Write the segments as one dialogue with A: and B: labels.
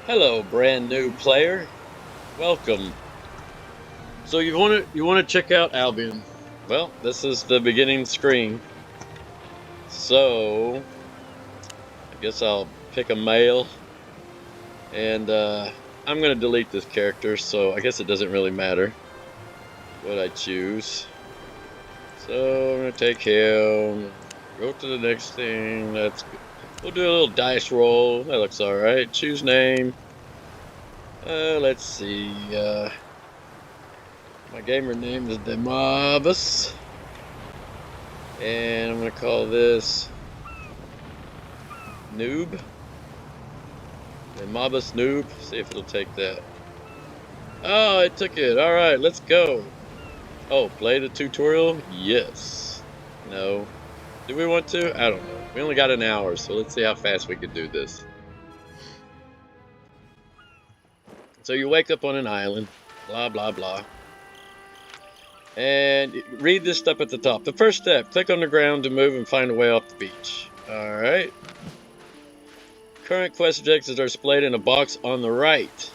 A: Hello, brand new player. Welcome. So you want to check out Albion? Well, this is the beginning screen. So I guess I'll pick a male, and I'm gonna delete this character. So I guess it doesn't really matter what I choose. So I'm gonna take him. Go to the next thing. That's good. We'll do a little dice roll. That looks all right. Choose name. Let's see. My gamer name is Daemabus, and I'm gonna call this Noob. Daemabus Noob. See if it'll take that. Oh, it took it. All right, let's go. Oh, play the tutorial? Yes. No. Do we want to? I don't know. We only got an hour, so let's see how fast we can do this. So you wake up on an island. Blah, blah, blah. And read this stuff at the top. The first step, click on the ground to move and find a way off the beach. Alright. Current quest objectives are displayed in a box on the right.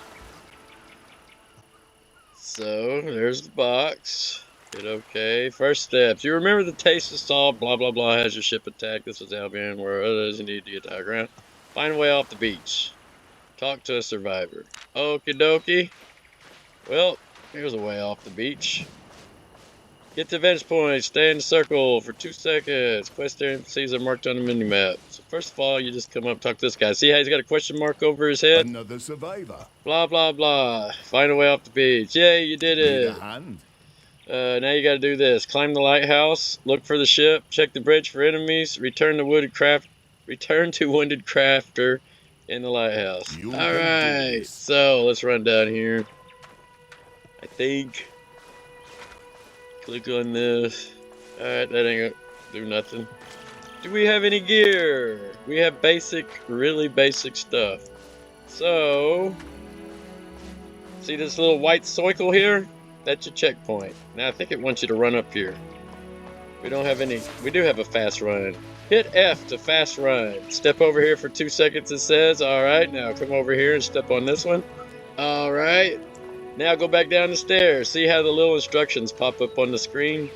A: So, there's the box. Hit OK. First steps. You remember the taste of salt, blah, blah, blah, has your ship attacked. This is Albion, where others need to get to high ground. Find a way off the beach. Talk to a survivor. Okie dokie. Well, here's a way off the beach. Get to vantage point, stay in the circle for 2 seconds. Quest NPCs are marked on the mini-map. So first of all, you just come up, talk to this guy. See how he's got a question mark over his head?
B: Another survivor.
A: Blah, blah, blah. Find a way off the beach. Yay, you did it.
B: Need a hand.
A: Now you gotta do this. Climb the lighthouse, look for the ship, check the bridge for enemies, return to wounded crafter in the lighthouse. Alright, so let's run down here. I think. Click on this. Alright, that ain't gonna do nothing. Do we have any gear? We have basic, really basic stuff. So, see this little white circle here? That's your checkpoint. Now I think it wants you to run up here. We don't have any, we do have a fast run. Hit F to fast run. Step over here for 2 seconds, it says. Alright, now come over here and step on this one. Alright. Now go back down the stairs. See how the little instructions pop up on the screen?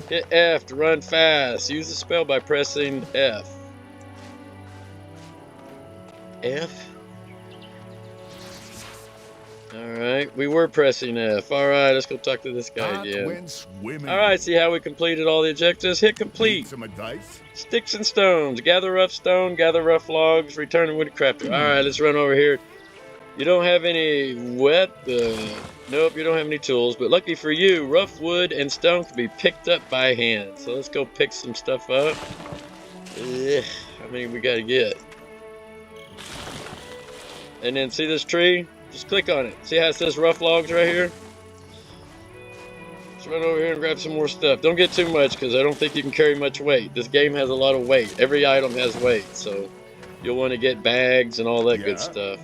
A: Hit F to run fast. Use the spell by pressing F. F? Alright, we were pressing F. Alright, let's go talk to this guy again. Alright, see how we completed all the objectives? Hit complete.
B: Some advice?
A: Sticks and stones. Gather rough stone, gather rough logs, return to wood crafter. Alright, let's run over here. You don't have any nope, you don't have any tools, but lucky for you, rough wood and stone can be picked up by hand. So let's go pick some stuff up. How many we gotta get? And then see this tree? Just click on it. See how it says rough logs right here? Let's run over here and grab some more stuff. Don't get too much because I don't think you can carry much weight. This game has a lot of weight. Every item has weight, so you'll want to get bags and all that good stuff.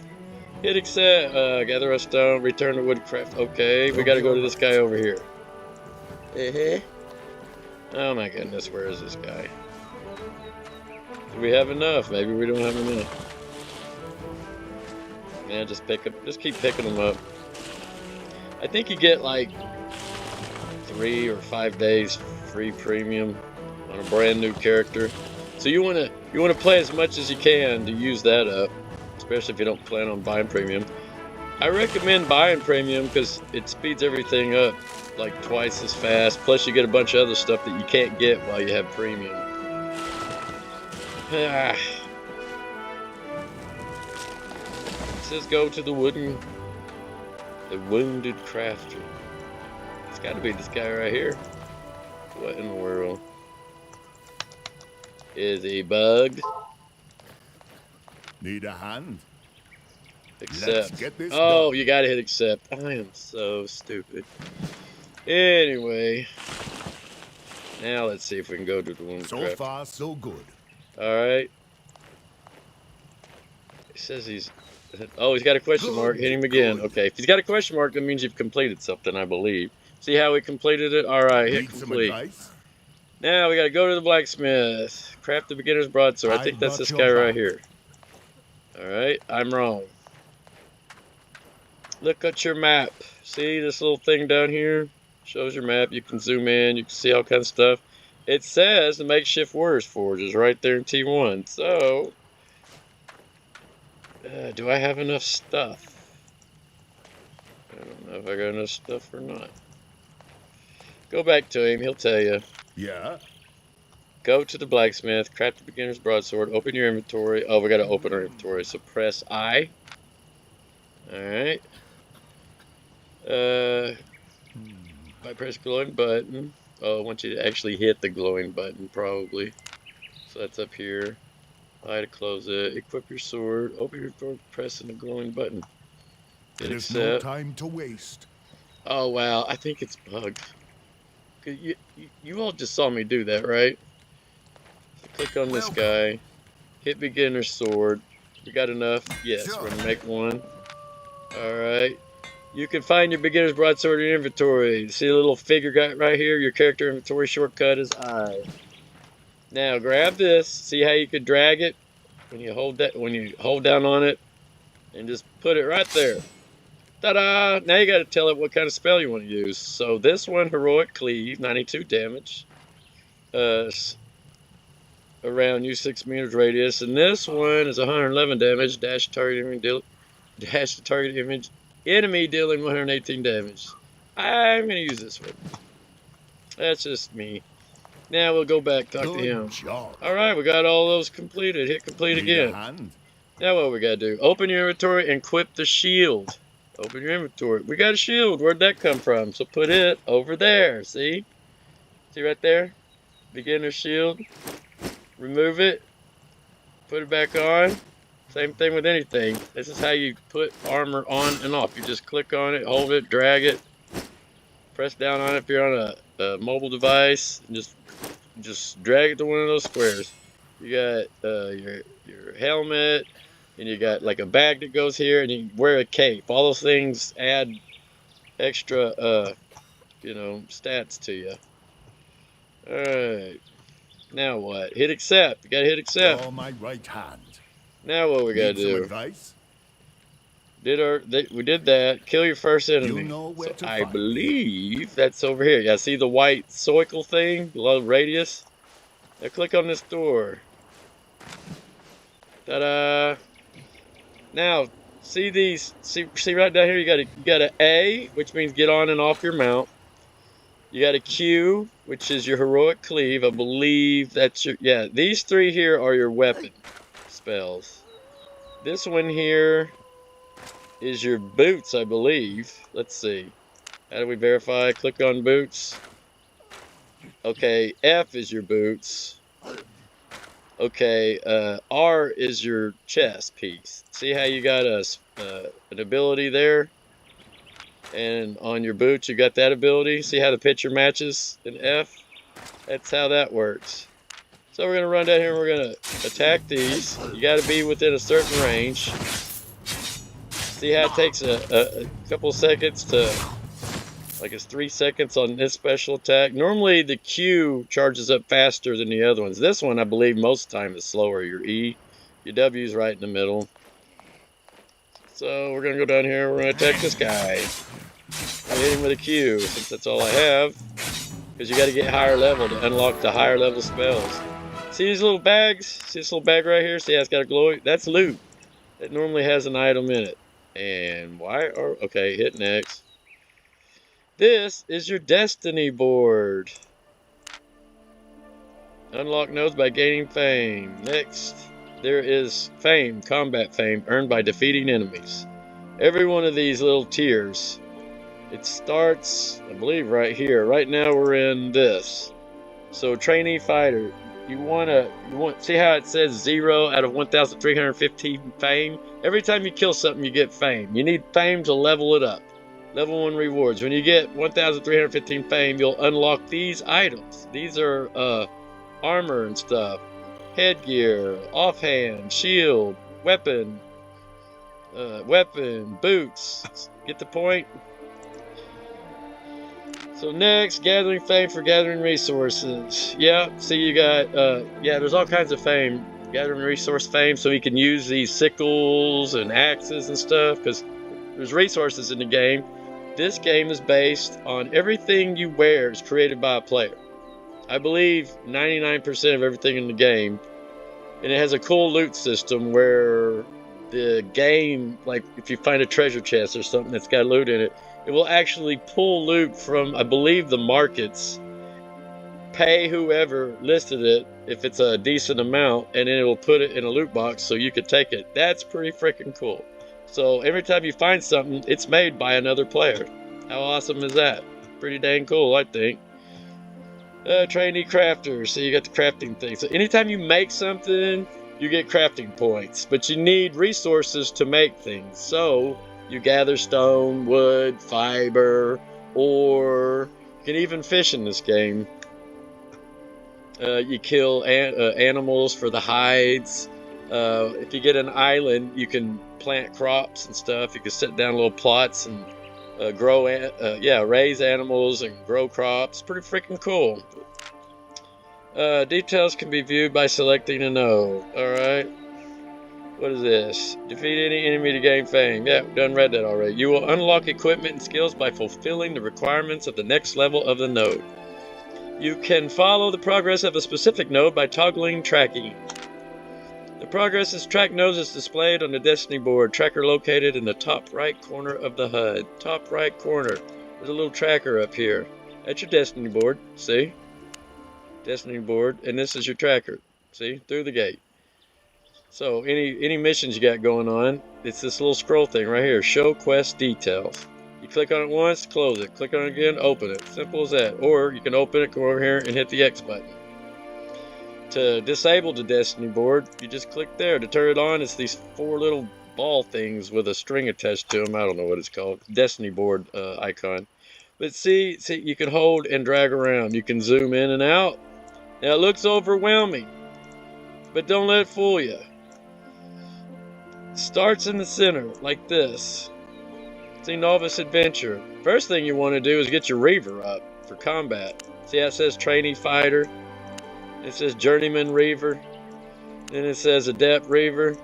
A: Hit accept, gather a stone, return to woodcraft. Okay, we gotta go to this guy over here. Oh my goodness, where is this guy? Do we have enough? Maybe we don't have enough. Yeah, just keep picking them up. I think you get like 3 or 5 days free premium on a brand new character. So you wanna play as much as you can to use that up. Especially if you don't plan on buying premium. I recommend buying premium because it speeds everything up like twice as fast. Plus you get a bunch of other stuff that you can't get while you have premium. It says go to the wounded crafter. It's got to be this guy right here. What in the world? Is he bugged?
B: Need a hand?
A: Accept. Oh, you gotta hit accept. I am so stupid. Anyway. Now let's see if we can go to the wounded crafter.
B: So far, so good.
A: Alright. It says he's... Oh, he's got a question mark. Hit him again. Okay, if he's got a question mark, that means you've completed something, I believe. See how we completed it? Alright, hit complete. Now we gotta go to the blacksmith. Craft the beginner's broadsword. I think that's this guy right here. Alright, I'm wrong. Look at your map. See this little thing down here? Shows your map. You can zoom in. You can see all kinds of stuff. It says the makeshift warriors forge is right there in T1. So, do I have enough stuff? I don't know if I got enough stuff or not. Go back to him. He'll tell you.
B: Yeah.
A: Go to the blacksmith. Craft the beginner's broadsword. Open your inventory. Oh, we got to open our inventory. So press I. Alright. I press glowing button. Oh, I want you to actually hit the glowing button, probably. So that's up here. I to close it. Equip your sword. Open your door, pressing the glowing button. Hit
B: There's
A: accept.
B: no time to waste.
A: Oh, wow. I think it's bugged. You all just saw me do that, right? So click on this guy. Hit beginner sword. We got enough? Yes,
B: Sure.
A: we're going to make one. Alright. You can find your beginner's broadsword in your inventory. See the little figure guy right here? Your character inventory shortcut is I. Now grab this. See how you can drag it when you hold down on it, and just put it right there. Ta-da! Now you got to tell it what kind of spell you want to use. So this one, heroic cleave, 92 damage, around you 6 meters radius, and this one is 111 damage. Dash the target enemy dealing 118 damage. I'm gonna use this one. That's just me. Now we'll go back, talk to him. Alright, we got all those completed. Hit complete again. Now what we gotta do? Open your inventory and equip the shield. Open your inventory. We got a shield. Where'd that come from? So put it over there. See? See right there? Beginner shield. Remove it. Put it back on. Same thing with anything. This is how you put armor on and off. You just click on it, hold it, drag it, press down on it if you're on a mobile device, and just drag it to one of those squares. You got your helmet, and you got like a bag that goes here, and you wear a cape. All those things add extra, stats to you. Alright. Now what? Hit accept. You gotta hit accept.
B: Draw my right hand.
A: Now what we gotta do?
B: Advice?
A: We did that. Kill your first enemy.
B: You know where to
A: I
B: find
A: believe that's over here. Yeah, see the white circle thing? The little radius? Now click on this door. Ta-da! Now, see these? See right down here? You got an A, which means get on and off your mount. You got a Q, which is your heroic cleave. I believe that's your... Yeah, these three here are your weapon spells. This one here is your boots, I believe. Let's see. How do we verify? Click on boots. Okay, F is your boots. Okay, R is your chest piece. See how you got an ability there? And on your boots, you got that ability. See how the picture matches in F? That's how that works. So we're going to run down here and we're going to attack these. You got to be within a certain range. See how it takes a couple seconds to, like it's 3 seconds on this special attack. Normally the Q charges up faster than the other ones. This one, I believe, most of the time is slower. Your E, your W is right in the middle. So we're going to go down here and we're going to attack this guy. I hit him with a Q, since that's all I have. Because you got to get higher level to unlock the higher level spells. See these little bags? See this little bag right here? See how it's got a glow? That's loot. It normally has an item in it. And okay, hit next. This is your destiny board. Unlock nodes by gaining fame. Next, there is fame, combat fame, earned by defeating enemies. Every one of these little tiers, it starts, I believe, right here. Right now we're in this. So trainee fighter, you want see how it says 0 out of 1,315 fame? Every time you kill something, you get fame. You need fame to level it up. Level 1 rewards. When you get 1,315 fame, you'll unlock these items. These are armor and stuff. Headgear, offhand, shield, weapon, boots. Get the point? So next, gathering fame for gathering resources. Yeah, see you got, yeah, there's all kinds of fame. gathering resource fame so he can use these sickles and axes and stuff, because there's resources in the game. This game is based on everything you wear is created by a player. I believe 99% of everything in the game. And it has a cool loot system where the game, like if you find a treasure chest or something that's got loot in it, it will actually pull loot from, I believe, the markets, pay whoever listed it if it's a decent amount, and then it will put it in a loot box so you could take it. That's pretty freaking cool. So every time you find something, it's made by another player. How awesome is that? Pretty dang cool, I think. Trainee crafter, so you got the crafting thing. So anytime you make something, you get crafting points, but you need resources to make things. So you gather stone, wood, fiber, ore. You can even fish in this game. You kill animals for the hides. If you get an island, you can plant crops and stuff. You can set down little plots and raise animals and grow crops. Pretty freaking cool. Details can be viewed by selecting a node. Alright. What is this? Defeat any enemy to gain fame. Yeah, we done read that already. You will unlock equipment and skills by fulfilling the requirements of the next level of the node. You can follow the progress of a specific node by toggling tracking. The progress is track nodes is displayed on the Destiny board. Tracker located in the top right corner of the HUD. Top right corner. There's a little tracker up here. That's your Destiny board. See? Destiny board. And this is your tracker. See? Through the gate. So any missions you got going on, it's this little scroll thing right here. Show quest details. You click on it once, close it. Click on it again, open it. Simple as that. Or you can open it, go over here, and hit the X button. To disable the Destiny board, you just click there. To turn it on, it's these 4 little ball things with a string attached to them. I don't know what it's called. Destiny board icon. But see, you can hold and drag around. You can zoom in and out. Now it looks overwhelming, but don't let it fool you. It starts in the center, like this. See, Novice Adventure. First thing you want to do is get your Reaver up for combat. See how it says Trainee Fighter? It says Journeyman Reaver. Then it says Adept Reaver.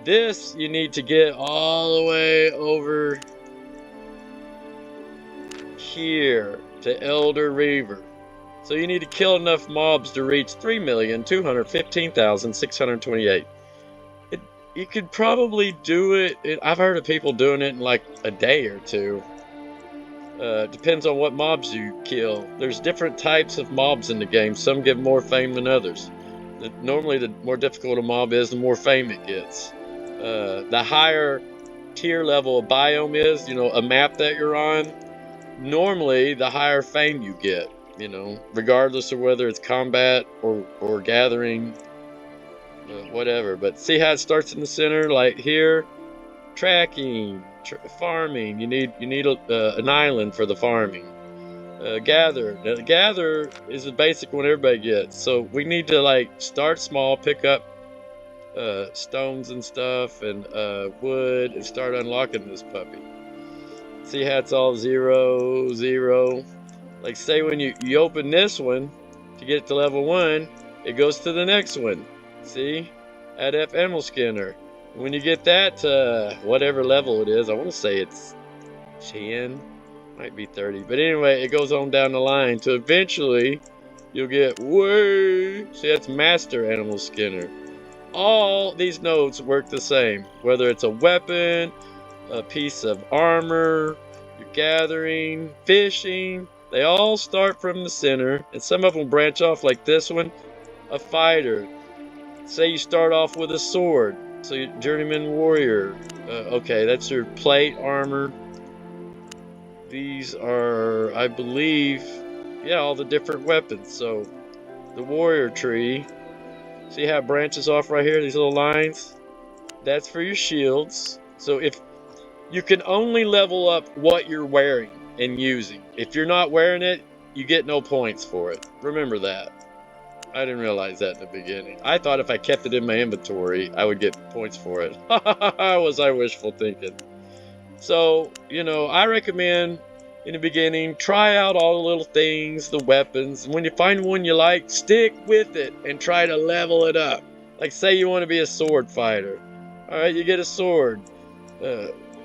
A: This you need to get all the way over here to Elder Reaver. So you need to kill enough mobs to reach 3,215,628. You could probably do it. I've heard of people doing it in like a day or two. Depends on what mobs you kill. There's different types of mobs in the game. Some give more fame than others. Normally, the more difficult a mob is, the more fame it gets. The higher tier level a biome is, you know, a map that you're on, normally the higher fame you get, you know, regardless of whether it's combat or gathering, whatever. But see how it starts in the center, like here, tracking, farming. You need an island for the farming. Gather. Now, gather is the basic one everybody gets. So we need to like start small, pick up stones and stuff and wood, and start unlocking this puppy. See how it's all 0, 0. Like say when you open this one to get to level 1, it goes to the next one. See? Adept Animal Skinner. When you get that to whatever level it is, I want to say it's 10, might be 30. But anyway, it goes on down the line. So eventually, you'll get way. See, that's Master Animal Skinner. All these nodes work the same. Whether it's a weapon, a piece of armor, you're gathering, fishing. They all start from the center. And some of them branch off like this one. A fighter. Say you start off with a sword. So your Journeyman Warrior. Okay, that's your plate armor. These are, I believe, yeah, all the different weapons. So the warrior tree. See how it branches off right here, these little lines? That's for your shields. So if you can only level up what you're wearing and using. If you're not wearing it, you get no points for it. Remember that. I didn't realize that in the beginning. I thought if I kept it in my inventory, I would get points for it. Was I wishful thinking? So, you know, I recommend in the beginning, try out all the little things, the weapons. And when you find one you like, stick with it and try to level it up. Like, say you want to be a sword fighter. Alright, you get a sword.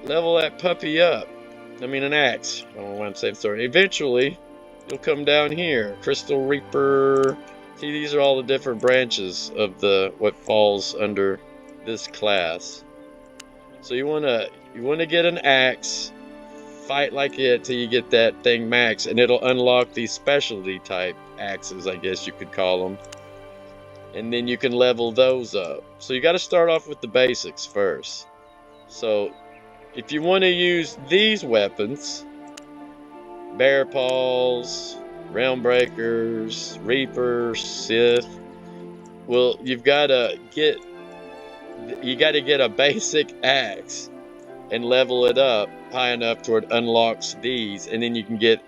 A: Level that puppy up. I mean, an axe. I don't know why I'm saying sword. Eventually, you'll come down here. Crystal Reaper. See, these are all the different branches of what falls under this class. So you wanna get an axe, fight like it till you get that thing max, and it'll unlock these specialty type axes, I guess you could call them. And then you can level those up. So you got to start off with the basics first. So if you want to use these weapons, bear paws, realm breakers, reapers, sith, well, you got to get a basic axe and level it up high enough to where it unlocks these, and then you can get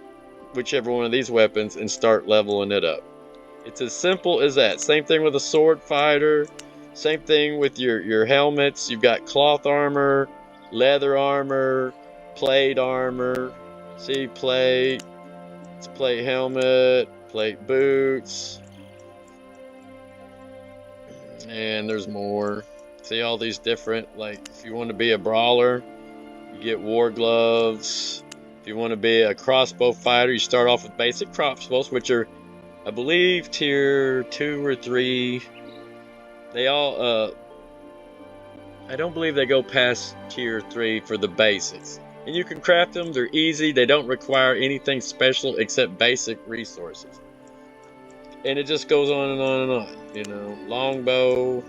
A: whichever one of these weapons and start leveling it up. It's as simple as that. Same thing with a sword fighter. Same thing with your helmets. You've got cloth armor, leather armor, plate armor. See, plate. It's plate helmet, plate boots. And there's more. See all these different, like, if you want to be a brawler, you get war gloves. If you want to be a crossbow fighter, you start off with basic crossbows, which are, I believe, tier 2 or 3. They all, I don't believe they go past tier 3 for the basics. And you can craft them, they're easy, they don't require anything special except basic resources. And it just goes on and on and on, you know. Longbow,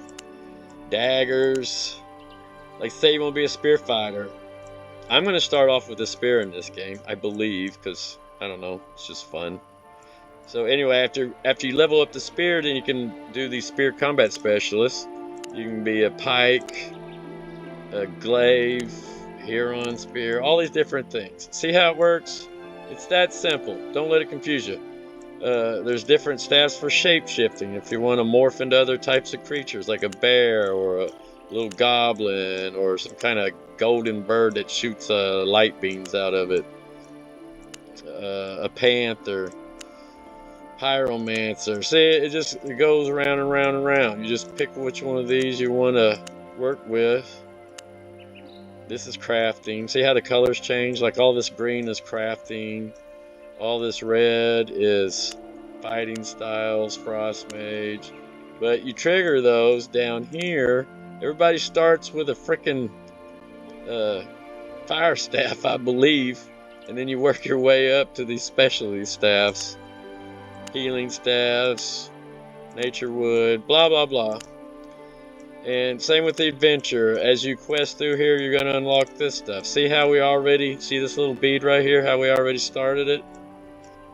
A: daggers. Like, say you want to be a spear fighter. I'm going to start off with a spear in this game, I believe, because, I don't know, it's just fun. So anyway, after you level up the spear, then you can do these spear combat specialists. You can be a pike, a glaive, Huron spear, all these different things. See how it works? It's that simple. Don't let it confuse you. There's different staffs for shape-shifting. If you want to morph into other types of creatures, like a bear or a little goblin or some kind of golden bird that shoots light beams out of it. A panther. Pyromancer. See, it goes around and around and around. You just pick which one of these you want to work with. This is crafting. See how the colors change? Like all this green is crafting. All this red is fighting styles, frost mage. But you trigger those down here. Everybody starts with a frickin' fire staff, I believe. And then you work your way up to these specialty staffs. Healing staffs, nature wood, blah blah blah. And same with the adventure. As you quest through here, you're going to unlock this stuff. See how we already, see this little bead right here, how we already started it?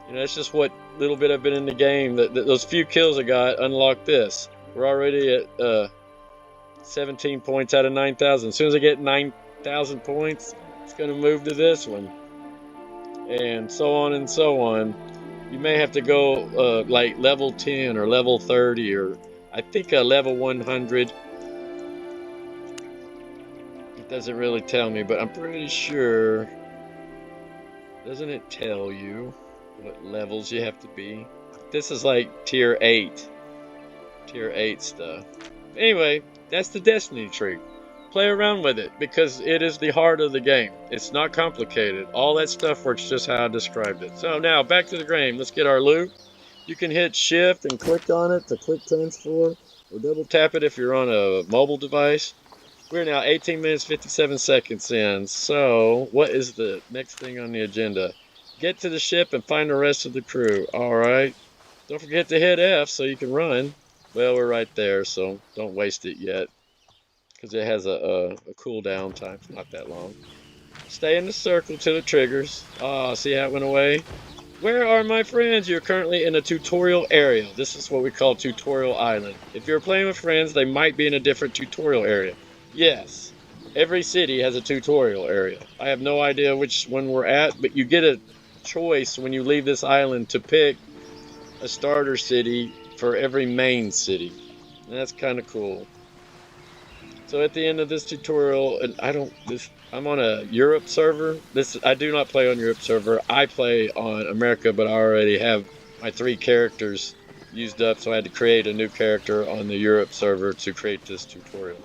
A: You know, that's just what little bit I've been in the game. Those few kills I got unlocked this. We're already at 17 points out of 9,000. As soon as I get 9,000 points, it's going to move to this one. And so on and so on. You may have to go like level 10 or level 30 or I think level 100. It doesn't really tell me, but I'm pretty sure. Doesn't it tell you what levels you have to be? This is like tier 8. Tier 8 stuff. Anyway, that's the Destiny tree. Play around with it because it is the heart of the game. It's not complicated. All that stuff works just how I described it. So now back to the game. Let's get our loot. You can hit shift and click on it to quick transfer or double tap it if you're on a mobile device. We're now 18 minutes 57 seconds in. So what is the next thing on the agenda? Get to the ship and find the rest of the crew. Alright. Don't forget to hit F so you can run. Well, we're right there, so don't waste it yet. Because it has a cooldown time. It's not that long. Stay in the circle till it triggers. Ah, see how it went away? Where are my friends? You're currently in a tutorial area. This is what we call Tutorial Island. If you're playing with friends, they might be in a different tutorial area. Yes, every city has a tutorial area. I have no idea which one we're at, but you get a choice when you leave this island to pick a starter city for every main city. And that's kind of cool. So at the end of this tutorial, and I'm on a Europe server. I do not play on Europe server. I play on America, but I already have my 3 characters used up, so I had to create a new character on the Europe server to create this tutorial.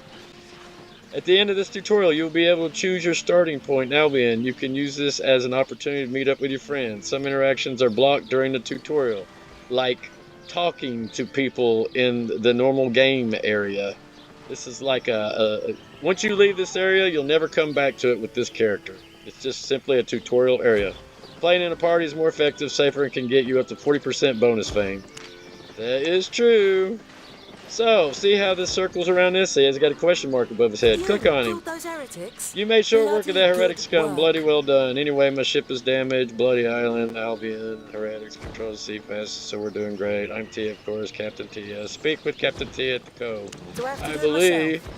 A: At the end of this tutorial, you'll be able to choose your starting point in Albion. You can use this as an opportunity to meet up with your friends. Some interactions are blocked during the tutorial, like talking to people in the normal game area. This is like once you leave this area, you'll never come back to it with this character. It's just simply a tutorial area. Playing in a party is more effective, safer, and can get you up to 40% bonus fame. That is true. So, see how this circles around this? See, he's got a question mark above his head. Click on him.
C: Those heretics?
A: You made short work of that heretic
C: Bloody
A: scum.
C: good
A: Bloody well done. Anyway, my ship is damaged. Bloody island, Albion, heretics control the sea passes, so we're doing great. I'm T, of course, Captain T. Speak with Captain T at the cove.
C: Do I have to
A: I
C: do it
A: believe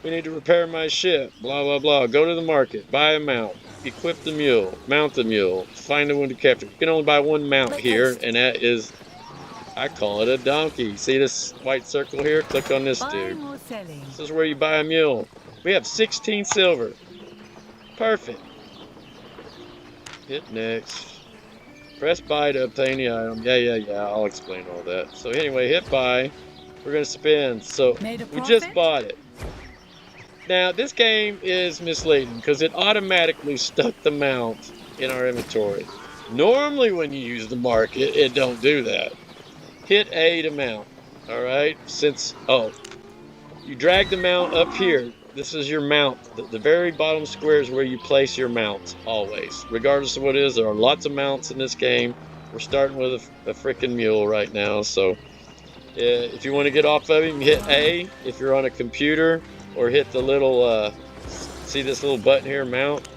A: we need to repair my ship. Blah, blah, blah. Go to the market. Buy a mount. Equip the mule. Mount the mule. Find the wounded captain. You can only buy one mount here, and that is... I call it a donkey. See this white circle here? Click on this dude. This is where you buy a mule. We have 16 silver. Perfect. Hit next. Press buy to obtain the item. Yeah. I'll explain all that. So anyway, hit buy. We're going to spend. So we just bought it. Now, this game is misleading because it automatically stuck the mount in our inventory. Normally when you use the market, it don't do that. Hit A to mount, alright? You drag the mount up here. This is your mount. The very bottom square is where you place your mount, always. Regardless of what it is, there are lots of mounts in this game. We're starting with a freaking mule right now, so if you want to get off of him, hit A if you're on a computer, or hit the little, see this little button here, mount?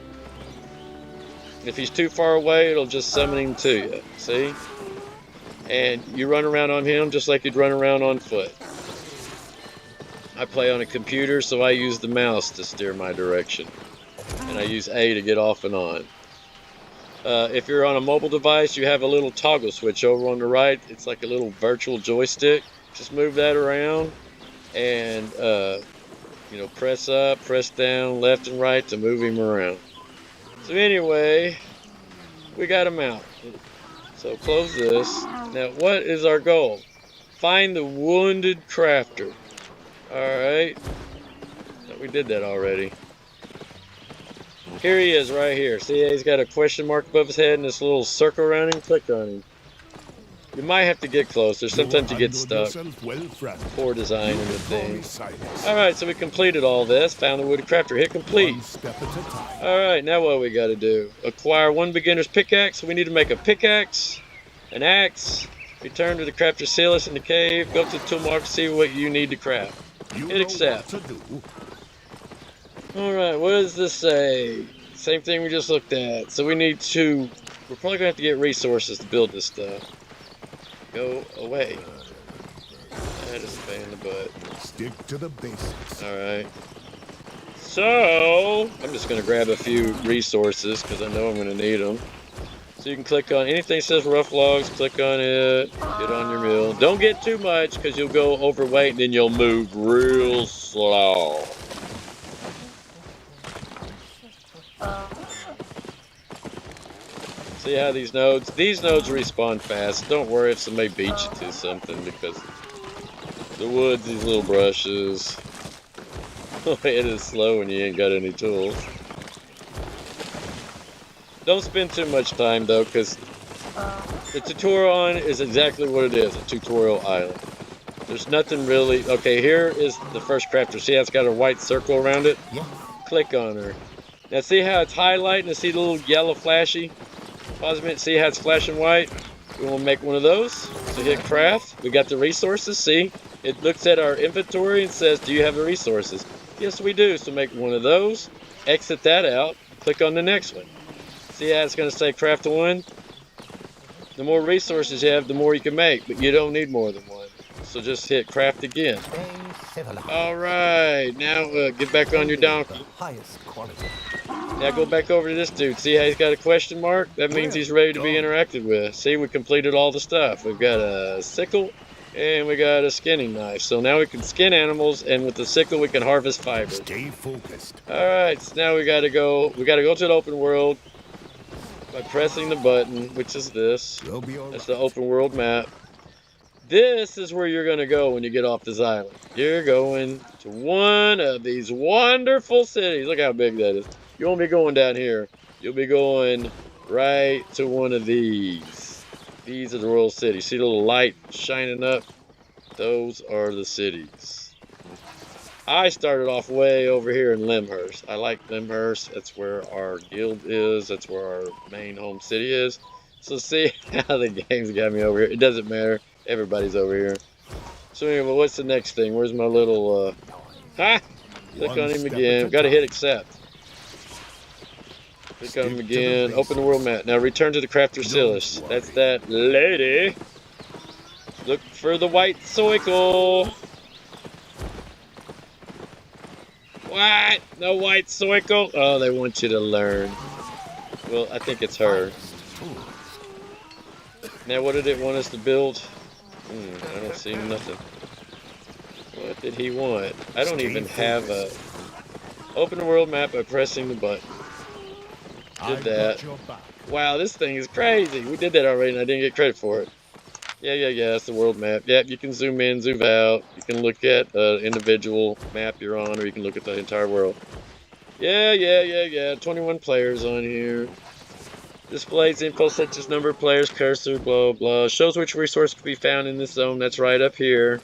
A: If he's too far away, it'll just summon him to you, see? And you run around on him just like you'd run around on foot. I play on a computer, so I use the mouse to steer my direction. And I use A to get off and on. If you're on a mobile device, you have a little toggle switch over on the right. It's like a little virtual joystick. Just move that around and press up, press down, left and right to move him around. So anyway, we got him out. So close this. Now, what is our goal? Find the wounded crafter. Alright. We did that already. Here he is right here. See, he's got a question mark above his head and this little circle around him. Click on him. You might have to get closer. Sometimes you get stuck. Poor design in the thing. Alright, so we completed all this. Found the wounded crafter. Hit complete. Alright, now what we got to do? Acquire one beginner's pickaxe. So we need to make a pickaxe, an axe. Return to the crafter Silas in the cave. Go to the tool mark to see what you need to craft. Hit accept. Alright, what does this say? Same thing we just looked at. So we need to... We're probably going to have to get resources to build this stuff. Go away. That is a pain in the butt.
B: Stick to the basics.
A: Alright. So, I'm just going to grab a few resources because I know I'm going to need them. So you can click on anything that says rough logs, click on it, get on your mill. Don't get too much because you'll go overweight and then you'll move real slow. See how these nodes respawn fast. Don't worry if somebody beats you to something because the woods, these little brushes. It is slow when you ain't got any tools. Don't spend too much time though, because the tutorial on is exactly what it is, a tutorial island. There's nothing really... Okay, here is the first crafter. See how it's got a white circle around it?
B: Yeah.
A: Click on her. Now see how it's highlighting and see the little yellow flashy? Pause a minute, see how it's flashing white? We want to make one of those. So hit craft. We got the resources, see? It looks at our inventory and says, do you have the resources? Yes, we do. So make one of those. Exit that out. Click on the next one. See how it's going to say craft one? The more resources you have, the more you can make. But you don't need more than one. So just hit craft again. Alright, now get back on your donkey. Now go back over to this dude. See how he's got a question mark? That means he's ready to be interacted with. See, we completed all the stuff. We've got a sickle and we got a skinning knife. So now we can skin animals, and with the sickle we can harvest fiber.
B: Stay focused.
A: Alright, so now we gotta go to the open world by pressing the button, which is this. That's the open world map. This is where you're going to go when you get off this island. You're going to one of these wonderful cities. Look how big that is. You won't be going down here. You'll be going right to one of these. These are the royal cities. See the little light shining up? Those are the cities. I started off way over here in Limhurst. I like Limhurst. That's where our guild is. That's where our main home city is. So see how the game's got me over here. It doesn't matter. Everybody's over here. So anyway, what's the next thing? Where's my little, ha! Click on him again. Gotta hit accept. Click on him again. Open the world map. Now return to the crafter Silas. That's that lady. Look for the white circle. What? No white circle? Oh, they want you to learn. Well, I think it's her. Now, what did it want us to build? I don't see nothing. What did he want? I don't even have a... Open the world map by pressing the button. Did that. Wow, this thing is crazy. We did that already and I didn't get credit for it. Yeah, that's the world map. Yeah, you can zoom in, zoom out. You can look at the individual map you're on, or you can look at the entire world. Yeah. 21 players on here. Displays info such as number of players, cursor, blah, blah. Shows which resource can be found in this zone. That's right up here.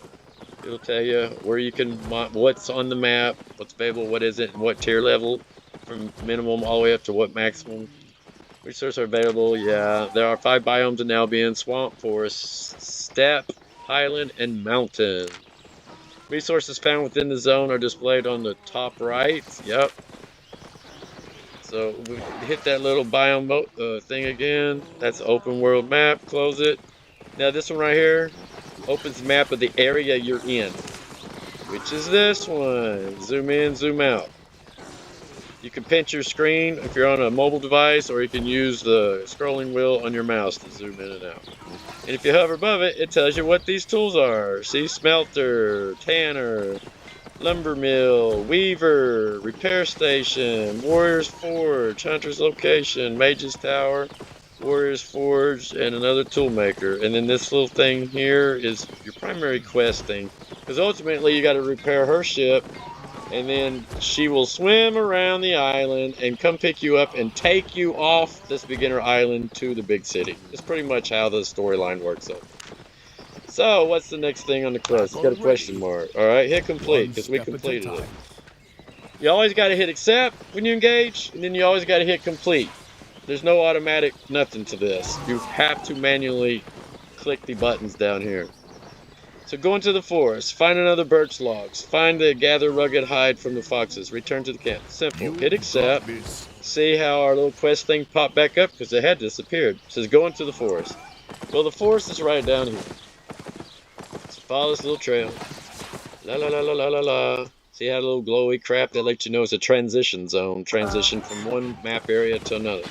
A: It'll tell you where you can, what's on the map, what's available, what isn't, and what tier level, from minimum all the way up to what maximum. Resources are available, yeah. There are 5 biomes in Albion: swamp, forest, steppe, highland, and mountain. Resources found within the zone are displayed on the top right. Yep. So we hit that little biome thing again. That's open world map. Close it. Now this one right here opens the map of the area you're in, which is this one. Zoom in, zoom out. You can pinch your screen if you're on a mobile device, or you can use the scrolling wheel on your mouse to zoom in and out. And if you hover above it, it tells you what these tools are. See, smelter, tanner, lumber mill, weaver, repair station, warrior's forge, hunter's location, mage's tower, warrior's forge, and another tool maker. And then this little thing here is your primary quest thing, because ultimately you got to repair her ship, and then she will swim around the island and come pick you up and take you off this beginner island to the big city. It's pretty much how the storyline works up. So, what's the next thing on the quest? It's got a question mark. Alright, hit complete, because we completed it. You always got to hit accept when you engage, and then you always got to hit complete. There's no automatic nothing to this. You have to manually click the buttons down here. So go into the forest, find another birch logs, find the gather rugged hide from the foxes, return to the camp. Simple. Hit accept. See how our little quest thing popped back up? Because it had disappeared. It says go into the forest. Well, the forest is right down here. So follow this little trail. La. See how the little glowy crap that lets you know it's a transition zone. Transition from one map area to another.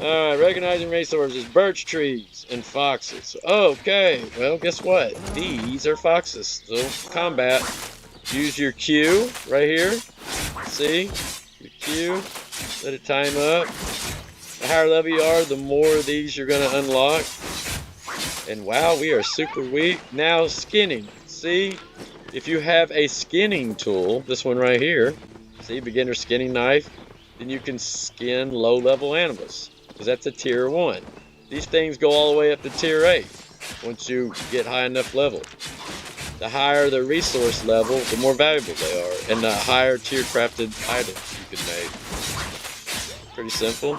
A: Alright, recognizing resources, birch trees, and foxes. Okay, well, guess what? These are foxes. So, combat. Use your Q right here. See? Your Q. Let it time up. The higher level you are, the more of these you're going to unlock. And wow, we are super weak. Now, skinning. See? If you have a skinning tool, this one right here, see, beginner skinning knife, then you can skin low-level animals. Because that's a tier 1. These things go all the way up to tier 8 once you get high enough level. The higher the resource level, the more valuable they are, and the higher tier crafted items you can make. Pretty simple.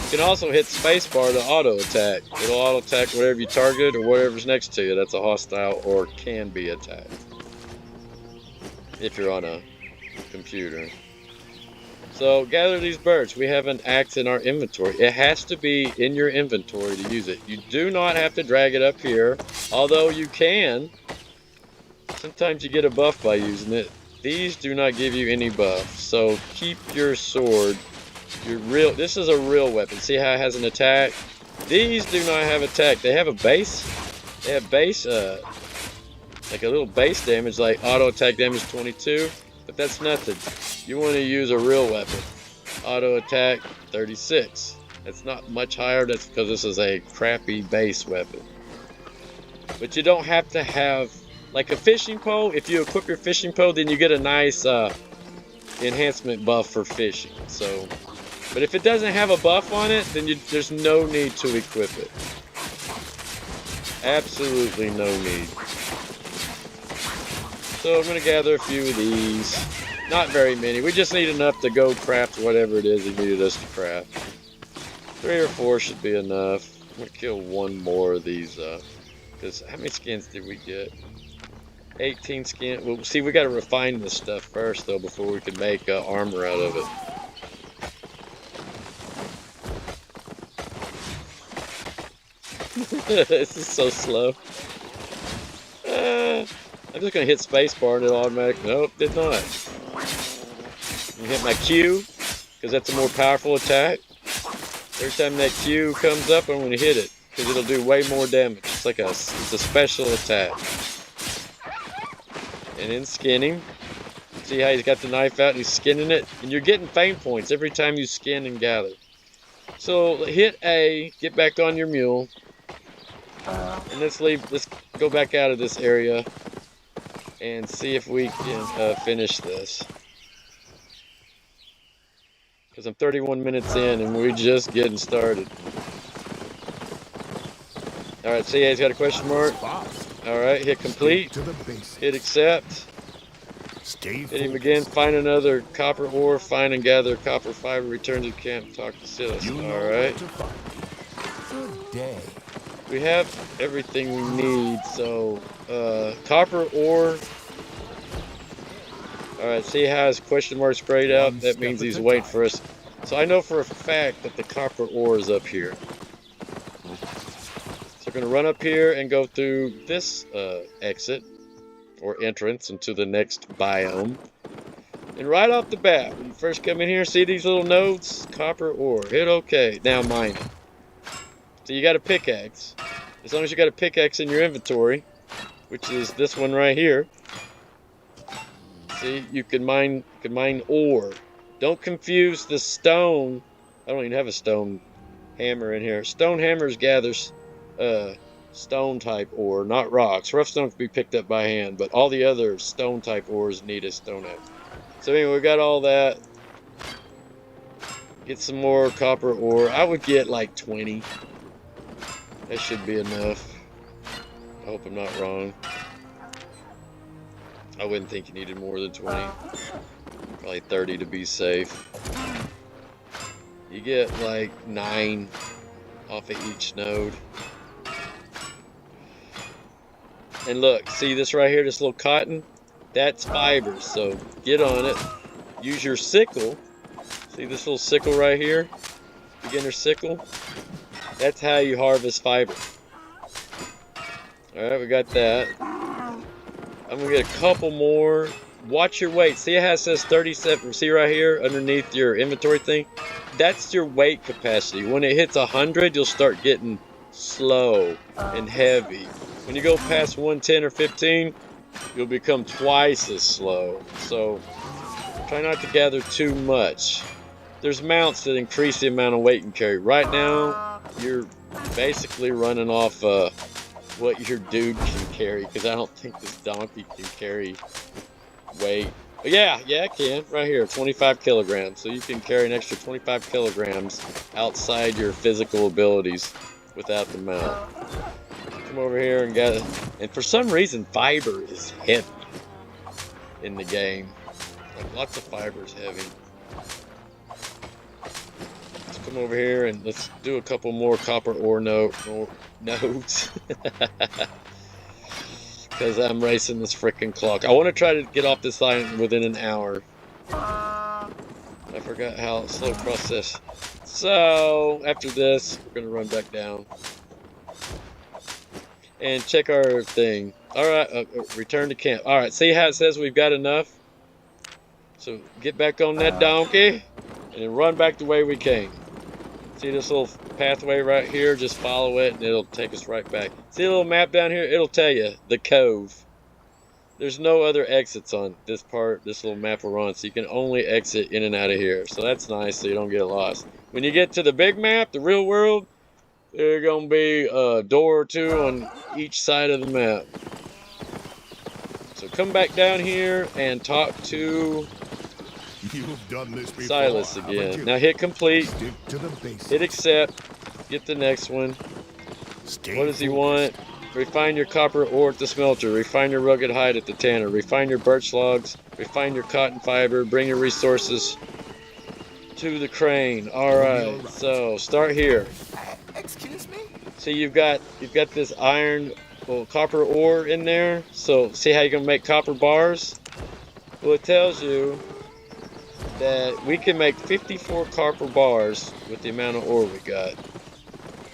A: You can also hit spacebar to auto attack. It'll auto attack whatever you target or whatever's next to you that's a hostile or can be attacked. If you're on a computer. So, gather these birch. We have an axe in our inventory. It has to be in your inventory to use it. You do not have to drag it up here, although you can. Sometimes you get a buff by using it. These do not give you any buff, so keep your sword. This is a real weapon. See how it has an attack? These do not have attack. They have a base. They have base, like a little base damage, like auto attack damage 22. But that's nothing. You want to use a real weapon. Auto attack 36. It's not much higher. That's because this is a crappy base weapon. But you don't have to have, like a fishing pole. If you equip your fishing pole, then you get a nice enhancement buff for fishing. So, but if it doesn't have a buff on it, then there's no need to equip it. Absolutely no need. So I'm going to gather a few of these. Not very many. We just need enough to go craft whatever it is he needed us to craft. 3 or 4 should be enough. I'm going to kill one more of these. Because how many skins did we get? 18 skin. Well, see, we got to refine this stuff first, though, before we can make armor out of it. This is so slow. I'm just gonna hit spacebar and it automatically. Nope, did not. You hit my Q, because that's a more powerful attack. Every time that Q comes up, I'm gonna hit it, because it'll do way more damage. It's like it's a special attack. And then skinning. See how he's got the knife out and he's skinning it? And you're getting fame points every time you skin and gather. So hit A, get back on your mule. And let's go back out of this area and see if we can finish this. Because I'm 31 minutes in and we're just getting started. Alright, see how he's got a question mark? Alright, hit complete. Hit accept. Hit him again, find another copper ore, find and gather copper fiber, return to camp, talk to Silas. Alright.
B: Good day.
A: We have everything we need, so copper ore. Alright, see how his question mark's grayed out? That means he's waiting for us. So I know for a fact that the copper ore is up here. So we're going to run up here and go through this exit or entrance into the next biome. And right off the bat, when you first come in here, see these little nodes? Copper ore. Hit OK. Now mine it. So you got a pickaxe. As long as you got a pickaxe in your inventory, which is this one right here. See, you can mine ore. Don't confuse the stone. I don't even have a stone hammer in here. Stone hammers gathers stone type ore, not rocks. Rough stone can be picked up by hand, but all the other stone type ores need a stone hammer. So anyway, we got all that. Get some more copper ore. I would get like 20. That should be enough. I hope I'm not wrong. I wouldn't think you needed more than 20. Probably 30 to be safe. You get like 9 off of each node. And look, see this right here, this little cotton? That's fibers, so get on it. Use your sickle. See this little sickle right here? Beginner sickle? That's how you harvest fiber. Alright, we got that. I'm going to get a couple more. Watch your weight. See how it says 37? See right here underneath your inventory thing? That's your weight capacity. When it hits 100, you'll start getting slow and heavy. When you go past 110 or 15, you'll become twice as slow. So try not to gather too much. There's mounts that increase the amount of weight you can carry. Right now, you're basically running off what your dude can carry, because I don't think this donkey can carry weight. But yeah, it can. Right here, 25 kilograms. So you can carry an extra 25 kilograms outside your physical abilities without the mount. Come over here and gather. And for some reason, fiber is heavy in the game. Like lots of fiber is heavy. Let's come over here and let's do a couple more copper ore nodes. Because I'm racing this freaking clock. I want to try to get off this line within an hour. I forgot how slow process. So after this, we're gonna run back down and check our thing. All right, return to camp. All right, see how it says we've got enough. So get back on that donkey and then run back the way we came. See this little pathway right here? Just follow it and it'll take us right back. See the little map down here? It'll tell you the cove. there's no other exits on this part, this little map we're on, so you can only exit in and out of here. So that's nice, so you don't get lost. When you get to the big map, the real world, there's gonna be a door or two on each side of the map. So come back down here and talk to
B: You've done this before,
A: Silas again. Now hit complete,
B: Stick to the basics.
A: hit accept, get the next one.
B: Stay
A: What does he
B: focused.
A: want? Refine your copper ore at the smelter. Refine your rugged hide at the tanner. Refine your birch logs. Refine your cotton fiber. Bring your resources to the crane. Alright, so start here.
B: Excuse me?
A: See, you've got this iron, well, copper ore in there. So see how you can make copper bars? Well, it tells you that we can make 54 copper bars with the amount of ore we got.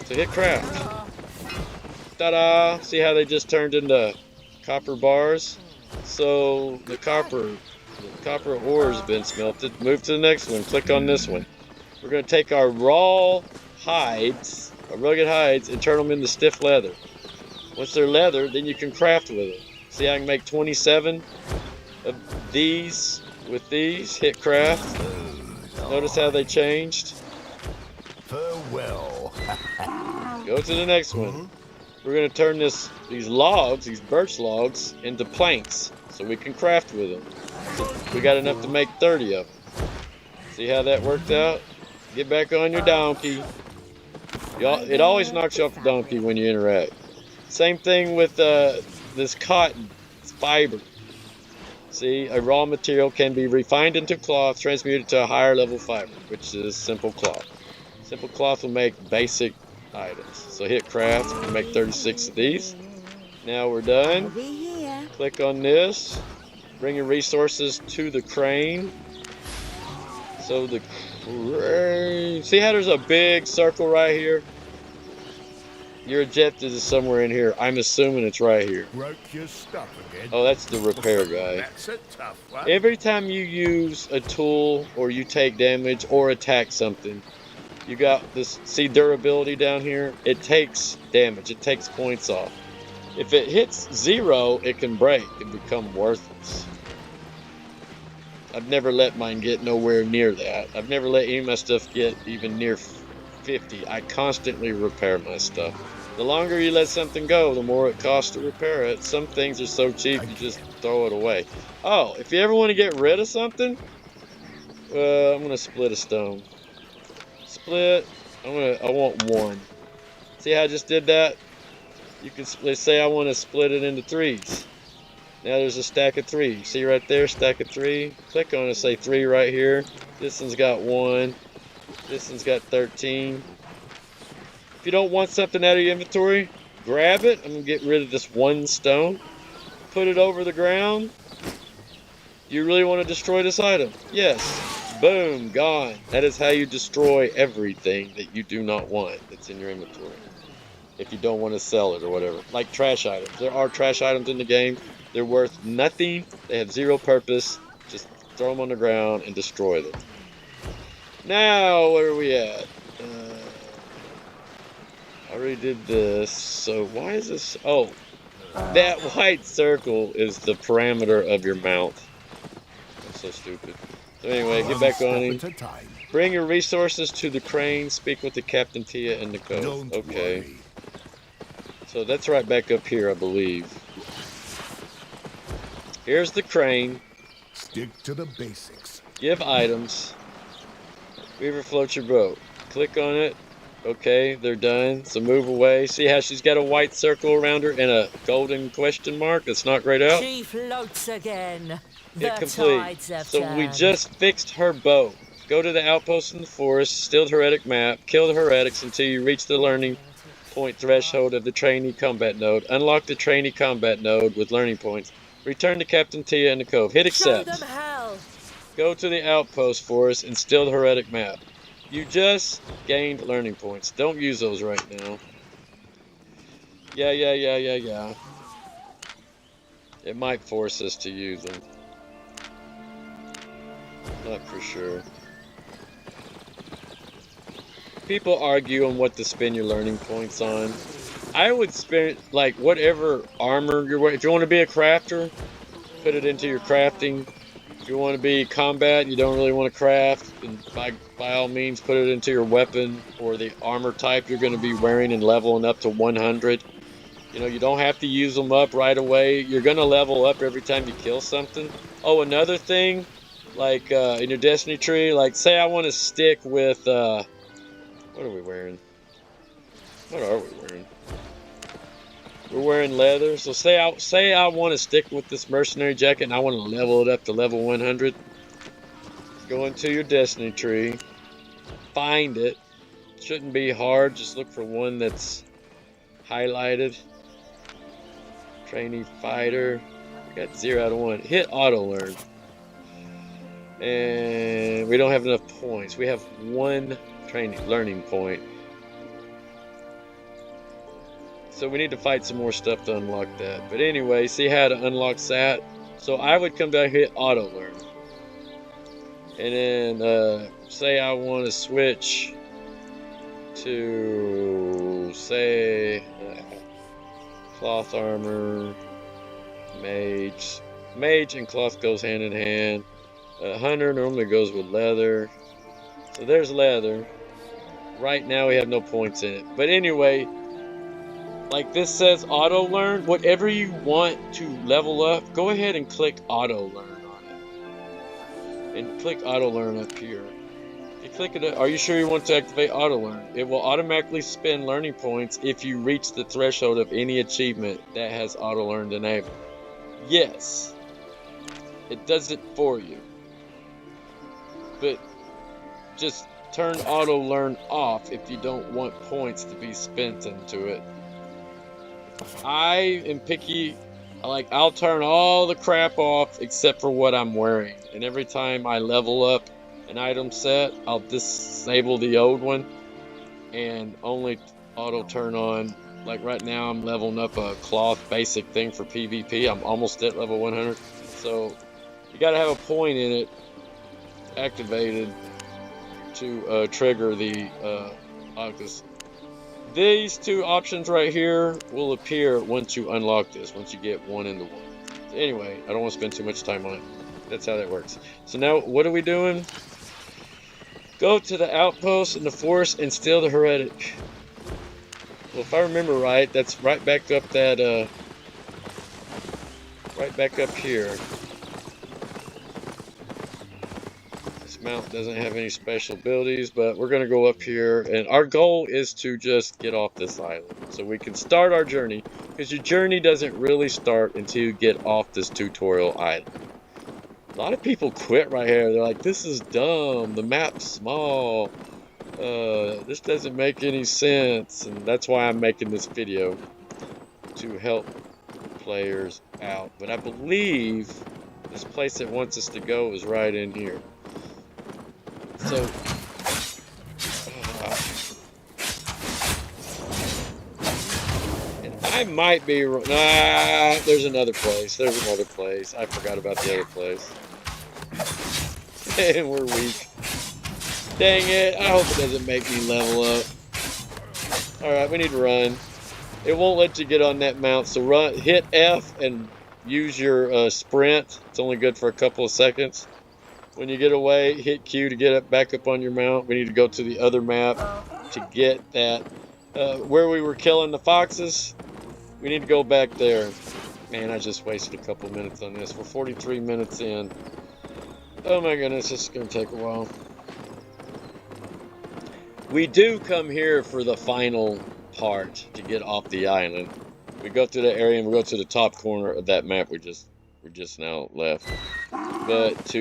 A: So hit craft. Ta-da! See how they just turned into copper bars? So the copper ore has been smelted. Move to the next one. Click on this one. We're going to take our raw hides, our rugged hides, and turn them into stiff leather. Once they're leather, then you can craft with it. See, I can make 27 of these with these. Hit craft. Notice how they changed.
B: Farewell.
A: Go to the next one. We're going to turn these logs, these birch logs, into planks so we can craft with them. So we got enough to make 30 of them. See how that worked out? Get back on your donkey. It always knocks you off the donkey when you interact. Same thing with this cotton fiber. See, a raw material can be refined into cloth, transmuted to a higher level fiber, which is simple cloth. Simple cloth will make basic items. So hit craft and make 36 of these. Now we're done. Click on this. Bring your resources to the crane. So the crane. See how there's a big circle right here? Your objective is somewhere in here. I'm assuming it's right here.
B: Broke your stuff again.
A: Oh, that's the repair guy.
B: That's a tough one.
A: Every time you use a tool or you take damage or attack something, you got this, see durability down here? It takes damage, it takes points off. If it hits 0, it can break and become worthless. I've never let mine get nowhere near that. I've never let any of my stuff get even near 50. I constantly repair my stuff. The longer you let something go, the more it costs to repair it. Some things are so cheap you just throw it away. Oh, if you ever want to get rid of something, I'm going to split a stone. Split. I want 1. See how I just did that? You can split. Say I want to split it into 3s. Now there's a stack of 3. See right there, stack of 3. Click on it, say 3 right here. This one's got 1. This one's got 13. If you don't want something out of your inventory, grab it. I'm gonna get rid of this 1 stone. Put it over the ground. You really want to destroy this item? Yes. Boom, gone. That is how you destroy everything that you do not want that's in your inventory. If you don't want to sell it or whatever. Like trash items. There are trash items in the game. They're worth nothing. They have 0 purpose. Just throw them on the ground and destroy them. Now, where are we at? I already did this. So why is this? Oh, that white circle is the parameter of your mount. I'm so stupid. So anyway, get back on him. Bring your resources to the crane. Speak with the Captain Tia and the code. Okay. So that's right back up here, I believe. Here's the crane.
B: Stick to the basics.
A: Give items. Weaver, float your boat. Click on it. Okay, they're done. So move away. See how she's got a white circle around her and a golden question mark? That's not grayed out.
C: She floats again.
A: Hit complete. So we just fixed her boat. Go to the outpost in the forest, steal the heretic map, kill the heretics until you reach the learning point threshold of the trainee combat node. Unlock the trainee combat node with learning points. Return to Captain Tia in the cove. Hit accept.
C: Show them hell.
A: Go to the outpost forest and steal the heretic map. You just gained learning points. Don't use those right now. Yeah. It might force us to use them. Not for sure. People argue on what to spend your learning points on. I would spend, like, whatever armor you're wearing. If you want to be a crafter, put it into your crafting. If you want to be combat, you don't really want to craft, then by all means put it into your weapon or the armor type you're going to be wearing and leveling up to 100. You know, you don't have to use them up right away. You're going to level up every time you kill something. Oh, another thing, like in your destiny tree, like say I want to stick with, what are we wearing? What are we wearing? We're wearing leather. So say I want to stick with this mercenary jacket and I want to level it up to level 100. Go into your destiny tree. Find it. Shouldn't be hard. Just look for one that's highlighted. Trainee fighter. We got 0 out of 1. Hit auto learn. And we don't have enough points. We have 1 learning point. So we need to fight some more stuff to unlock that. But anyway, see how to unlock that? So I would come down here, hit auto learn. And then say I want to switch to, say, cloth armor, mage. Mage and cloth goes hand in hand. Hunter normally goes with leather. So there's leather. Right now we have no points in it. But anyway, like this says auto learn. Whatever you want to level up, go ahead and click auto learn on it. And click auto learn up here. If you click it, are you sure you want to activate auto learn? It will automatically spend learning points if you reach the threshold of any achievement that has auto learn enabled. Yes, it does it for you. But just turn auto learn off if you don't want points to be spent into it. I am picky. I'll turn all the crap off except for what I'm wearing. And every time I level up an item set, I'll disable the old one and only auto turn on. Like right now I'm leveling up a cloth basic thing for PvP. I'm almost at level 100. So you gotta have a point in it activated to trigger the Octus. These 2 options right here will appear once you unlock this, once you get 1 into 1. So anyway, I don't want to spend too much time on it. That's how that works. So now, what are we doing? Go to the outpost in the forest and steal the heretic. Well, if I remember right, that's right back up that, right back up here. Mount doesn't have any special abilities, but we're going to go up here, and our goal is to just get off this island so we can start our journey, because your journey doesn't really start until you get off this tutorial island. A lot of people quit right here. They're like, this is dumb, the map's small, this doesn't make any sense, and that's why I'm making this video, to help players out. But I believe this place that wants us to go is right in here. So, and I might be, nah, there's another place, I forgot about the other place, and we're weak, dang it, I hope it doesn't make me level up. Alright, we need to run. It won't let you get on that mount, so run, hit F and use your sprint. It's only good for a couple of seconds. When you get away, hit Q to get back up on your mount. We need to go to the other map to get that. Where we were killing the foxes, we need to go back there. Man, I just wasted a couple minutes on this. We're 43 minutes in. Oh my goodness, this is going to take a while. We do come here for the final part to get off the island. We go through the area and we go to the top corner of that map we just now left. But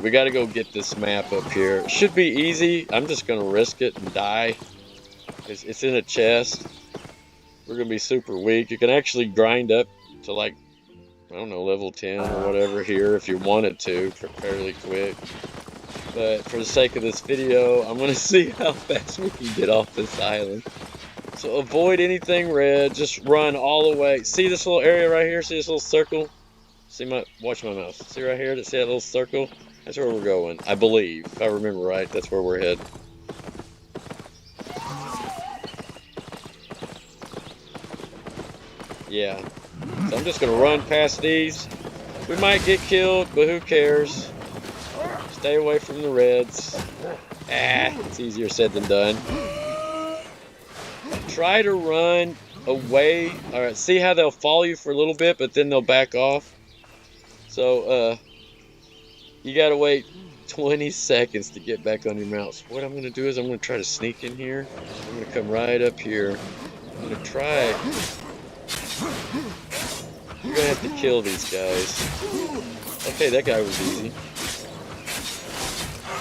A: we got to go get this map up here. It should be easy. I'm just going to risk it and die. It's in a chest. We're going to be super weak. You can actually grind up to, like, I don't know, level 10 or whatever here if you wanted to, fairly quick. But for the sake of this video, I'm going to see how fast we can get off this island. So avoid anything red. Just run all the way. See this little area right here? See this little circle? Watch my mouse. See right here? See that little circle? That's where we're going, I believe. If I remember right, that's where we're headed. Yeah. So I'm just going to run past these. We might get killed, but who cares? Stay away from the reds. It's easier said than done. Try to run away. Alright, see how they'll follow you for a little bit, but then they'll back off. So, you gotta wait 20 seconds to get back on your mount. So what I'm gonna do is I'm gonna try to sneak in here. I'm gonna come right up here. I'm gonna try. You're gonna have to kill these guys. Okay, that guy was easy.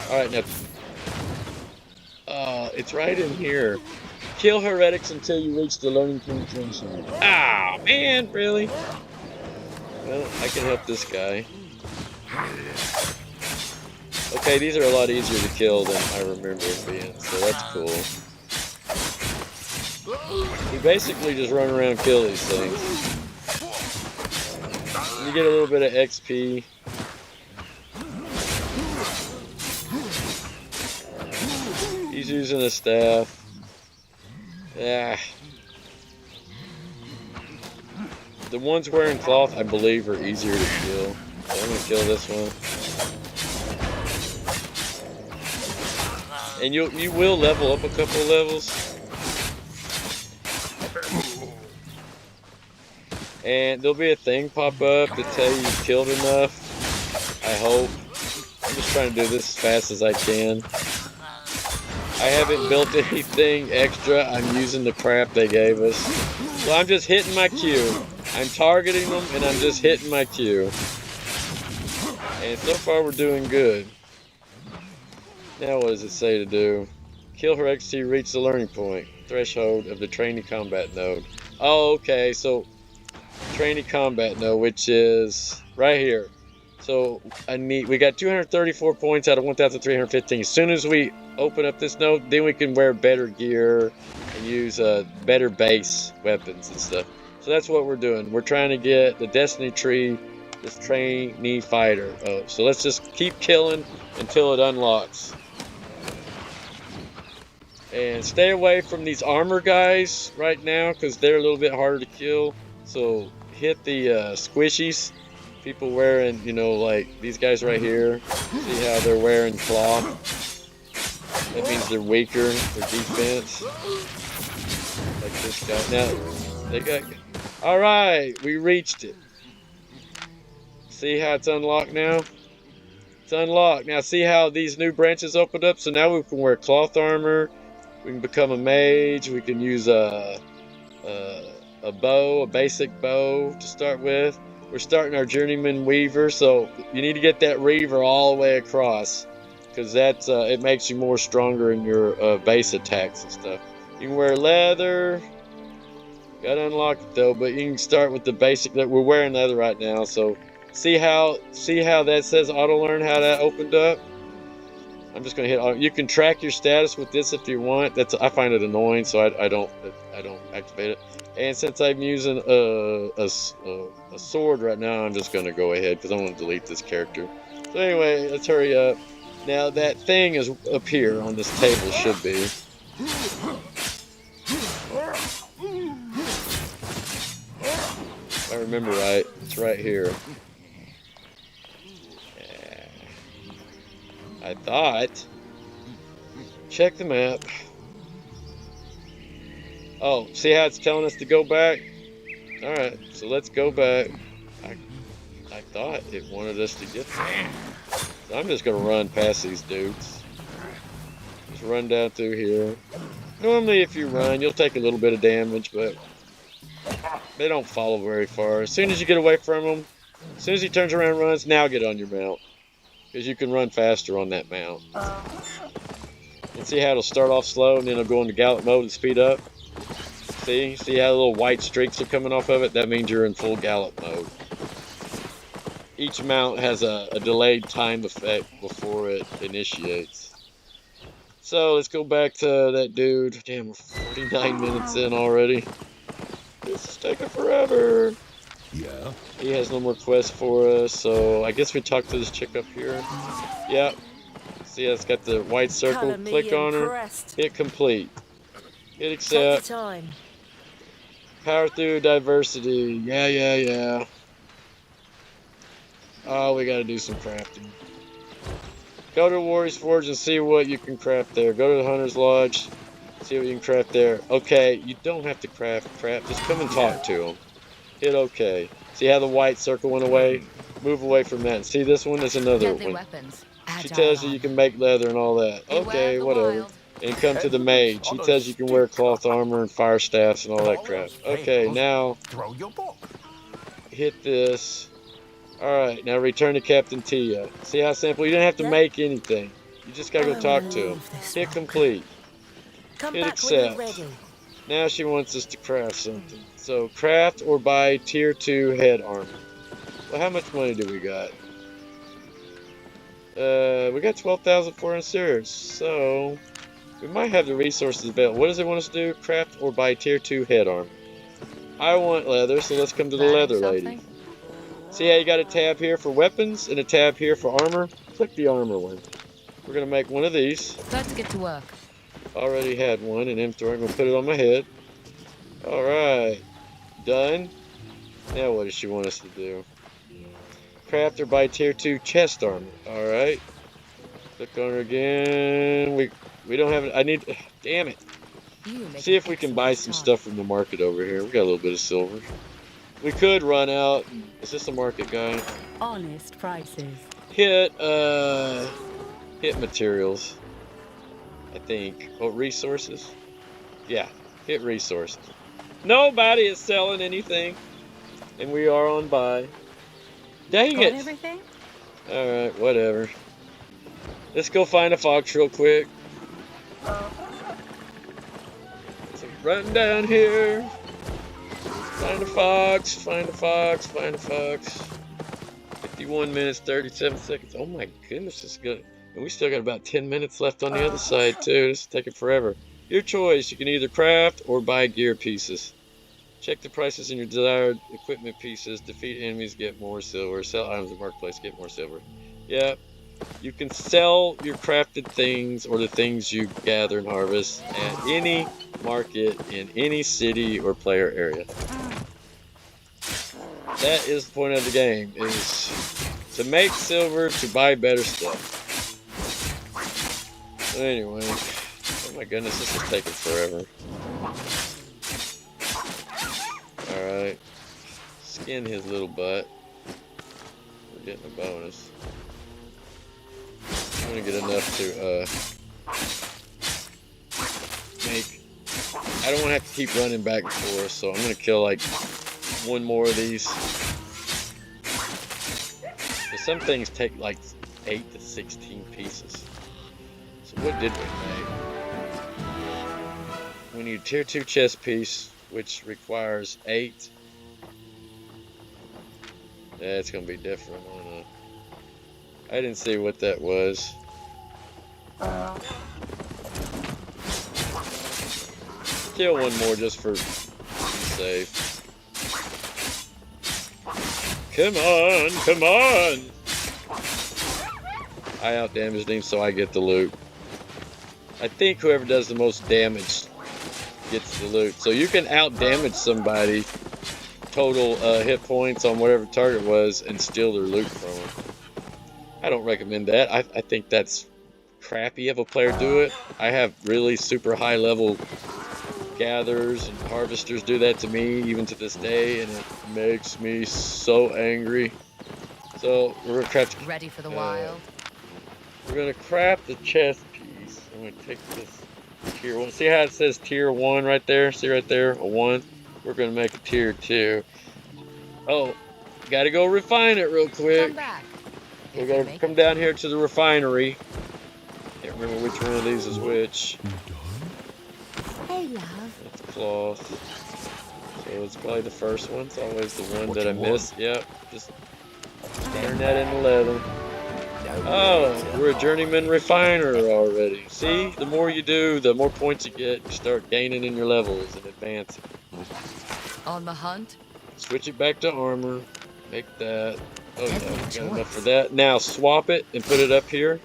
A: Alright, now. It's right in here. Kill heretics until you reach the learning point threshold. Ah, man, really? Well, I can help this guy. Okay, these are a lot easier to kill than I remember it being, so that's cool. You basically just run around and kill these things. You get a little bit of XP. He's using a staff. Yeah. The ones wearing cloth, I believe, are easier to kill. So I'm gonna kill this one. And you will level up a couple of levels. And there'll be a thing pop up to tell you you've killed enough. I hope. I'm just trying to do this as fast as I can. I haven't built anything extra. I'm using the crap they gave us. So I'm just hitting my queue. I'm targeting them and I'm just hitting my queue. And so far we're doing good. Now what does it say to do? Kill her XT, reach the learning point. Threshold of the trainee combat node. Oh, okay, so trainee combat node, which is right here. So we got 234 points out of 1,315. As soon as we open up this node, then we can wear better gear and use better base weapons and stuff. So that's what we're doing. We're trying to get the Destiny Tree, this trainee fighter. So let's just keep killing until it unlocks. And stay away from these armor guys right now because they're a little bit harder to kill. So hit the squishies. People wearing, you know, like these guys right here. See how they're wearing cloth? That means they're weaker for defense. Like this guy. Now, they got... Alright, we reached it. See how it's unlocked now? It's unlocked. Now see how these new branches opened up? So now we can wear cloth armor. We can become a mage. We can use a bow, a basic bow to start with. We're starting our journeyman weaver, so you need to get that reaver all the way across, because that's it makes you more stronger in your base attacks and stuff. You can wear leather. Gotta unlock it though, but you can start with the basic. That we're wearing leather right now, so see how that says auto learn, how that opened up. I'm just gonna hit. You can track your status with this if you want. I find it annoying, so I don't activate it. And since I'm using a sword right now, I'm just gonna go ahead because I want to delete this character. So anyway, let's hurry up. Now that thing is up here on this table, should be. If I remember right, it's right here. I thought. Check the map. Oh, see how it's telling us to go back? Alright, so let's go back. I thought it wanted us to get there. So I'm just going to run past these dudes. Just run down through here. Normally if you run, you'll take a little bit of damage, but they don't follow very far. As soon as you get away from them, as soon as he turns around and runs, now get on your mount. Because you can run faster on that mount. And see how it'll start off slow and then it'll go into gallop mode and speed up? See how the little white streaks are coming off of it? That means you're in full gallop mode. Each mount has a delayed time effect before it initiates. So let's go back to that dude. Damn, we're 49 minutes in already. This is taking forever.
B: Yeah.
A: He has no more quests for us, so I guess we talk to this chick up here. Yep. See, it's got the white circle. Click on her. Hit complete. Hit accept. Power through diversity. Yeah. Oh, we gotta do some crafting. Go to Warrior's Forge and see what you can craft there. Go to the Hunter's Lodge, see what you can craft there. Okay, you don't have to craft crap. Just come and talk to him. Hit OK. See how the white circle went away? Move away from that. See, this one is another
C: Deadly
A: one.
C: weapons.
A: She
C: Agile
A: tells you you
C: armor.
A: can make leather and all that.
C: Beware
A: Okay,
C: of the
A: whatever.
C: wild.
A: And come to the mage. He tells you can wear cloth armor and fire staffs and all that crap. Okay, now
B: Throw your book.
A: hit this. Alright, now return to Captain Tia. See how simple? You didn't have to
C: Yeah.
A: make anything. You just gotta go
C: I
A: talk
C: will
A: to him.
C: leave this
A: Hit
C: rock.
A: complete.
C: Come
A: Hit
C: back when you're
A: accept.
C: ready.
A: Now she wants us to craft something. So craft or buy tier 2 head armor. Well, how much money do we got? We got 12,400 silvers, so we might have the resources available. What does it want us to do? Craft or buy tier 2 head armor. I want leather, so let's come to the
C: Planning
A: leather lady.
C: something?
A: See how you got a tab here for weapons and a tab here for armor? Click the armor one. We're gonna make one of these.
C: Let's get to work.
A: Already had one in inventory. I'm gonna put it on my head. Alright. Done. Now what does she want us to do? Craft or buy tier 2 chest armor. Alright. Click on her again. We don't have it. I need. Damn it.
C: You make
A: See
C: an
A: if we can buy some
C: excellent
A: stuff from the market over here. We got a little bit of silver. We could run out. Is this a market guy?
C: start. Honest prices.
A: Hit materials. I think. Oh, resources? Yeah, hit resources. Nobody is selling anything. And we are on buy. Dang
C: Got
A: it!
C: everything?
A: Alright, whatever. Let's go find a fox real quick. So run down here. Find a fox, find a fox, find a fox. 51 minutes, 37 seconds. Oh my goodness, this is good. And we still got about 10 minutes left on the other side too. This is taking forever. Your choice. You can either craft or buy gear pieces. Check the prices in your desired equipment pieces. Defeat enemies, get more silver. Sell items in the marketplace, get more silver. Yeah. You can sell your crafted things or the things you gather and harvest at any market in any city or player area. That is the point of the game, is to make silver to buy better stuff. So anyway, oh my goodness, this is taking forever. Alright, skin his little butt. We're getting a bonus. I'm gonna get enough to make. I don't want to have to keep running back and forth, so I'm gonna kill like one more of these. But some things take like 8 to 16 pieces. So what did we make? We need tier 2 chest piece, which requires 8. Yeah, it's gonna be different. I don't know. I didn't see what that was. Kill one more just for safe. Come on, come on! I outdamaged him, so I get the loot. I think whoever does the most damage gets the loot. So you can outdamage somebody, total hit points on whatever target was, and steal their loot from them. I don't recommend that. I think that's crappy of a player do it. I have really super high level gatherers and harvesters do that to me even to this day, and it makes me so angry. So we're gonna craft.
C: Ready for the wild.
A: We're gonna craft the chest piece. I'm gonna take this tier 1. See how it says tier 1 right there? See right there, a 1. We're gonna make a tier 2. Oh, gotta go refine it real quick.
C: Come back.
A: We gotta come down here to the refinery. Can't remember which one of these is which.
C: Hey, love.
A: That's cloth. So it's probably the first one. It's always the one that I miss. Yep. Just turn that into leather. Oh, we're a journeyman refiner already. See, the more you do, the more points you get. You start gaining in your levels and advancing.
C: On the hunt.
A: Switch it back to armor. Make that. Oh yeah, we got enough for that. Now swap it and put it up here.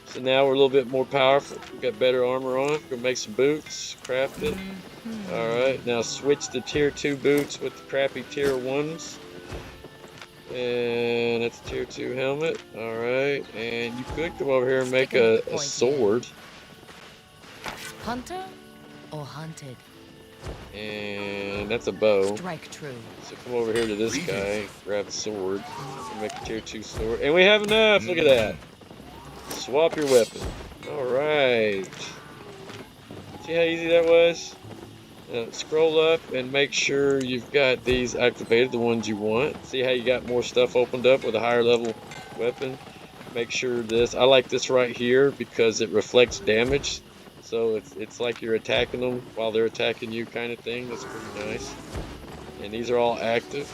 A: So now we're a little bit more powerful. We've got better armor on. We're gonna make some boots. Craft it. Alright, now switch to tier 2 boots with the crappy tier 1s. And that's a tier 2 helmet. Alright. And you could come over here and make
C: Sticking with the
A: a
C: point
A: sword.
C: Hunter or hunted?
A: And that's a bow.
C: Strike true.
A: So come over here to this guy, grab a sword, and make a tier 2 sword. And we have enough! Look at that! Swap your weapon. Alright. See how easy that was? Scroll up and make sure you've got these activated, the ones you want. See how you got more stuff opened up with a higher level weapon? Make sure this, I like this right here because it reflects damage. So it's like you're attacking them while they're attacking you kind of thing. That's pretty nice. And these are all active.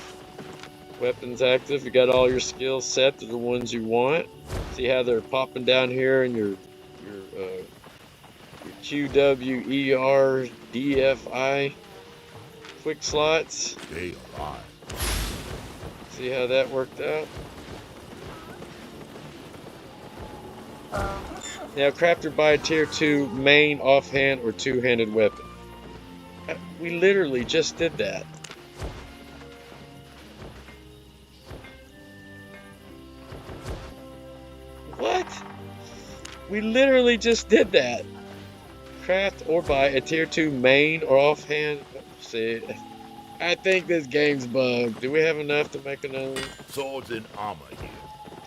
A: Weapons active. You got all your skills set to the ones you want. See how they're popping down here in your QWERDFI quick slots.
B: Stay alive.
A: See how that worked out? Now, crafted by a tier 2 main, offhand, or two-handed weapon. We literally just did that. What? We literally just did that. Craft or buy a tier 2 main or offhand. See, I think this game's bugged. Do we have enough to make another one?
B: Swords and armor here.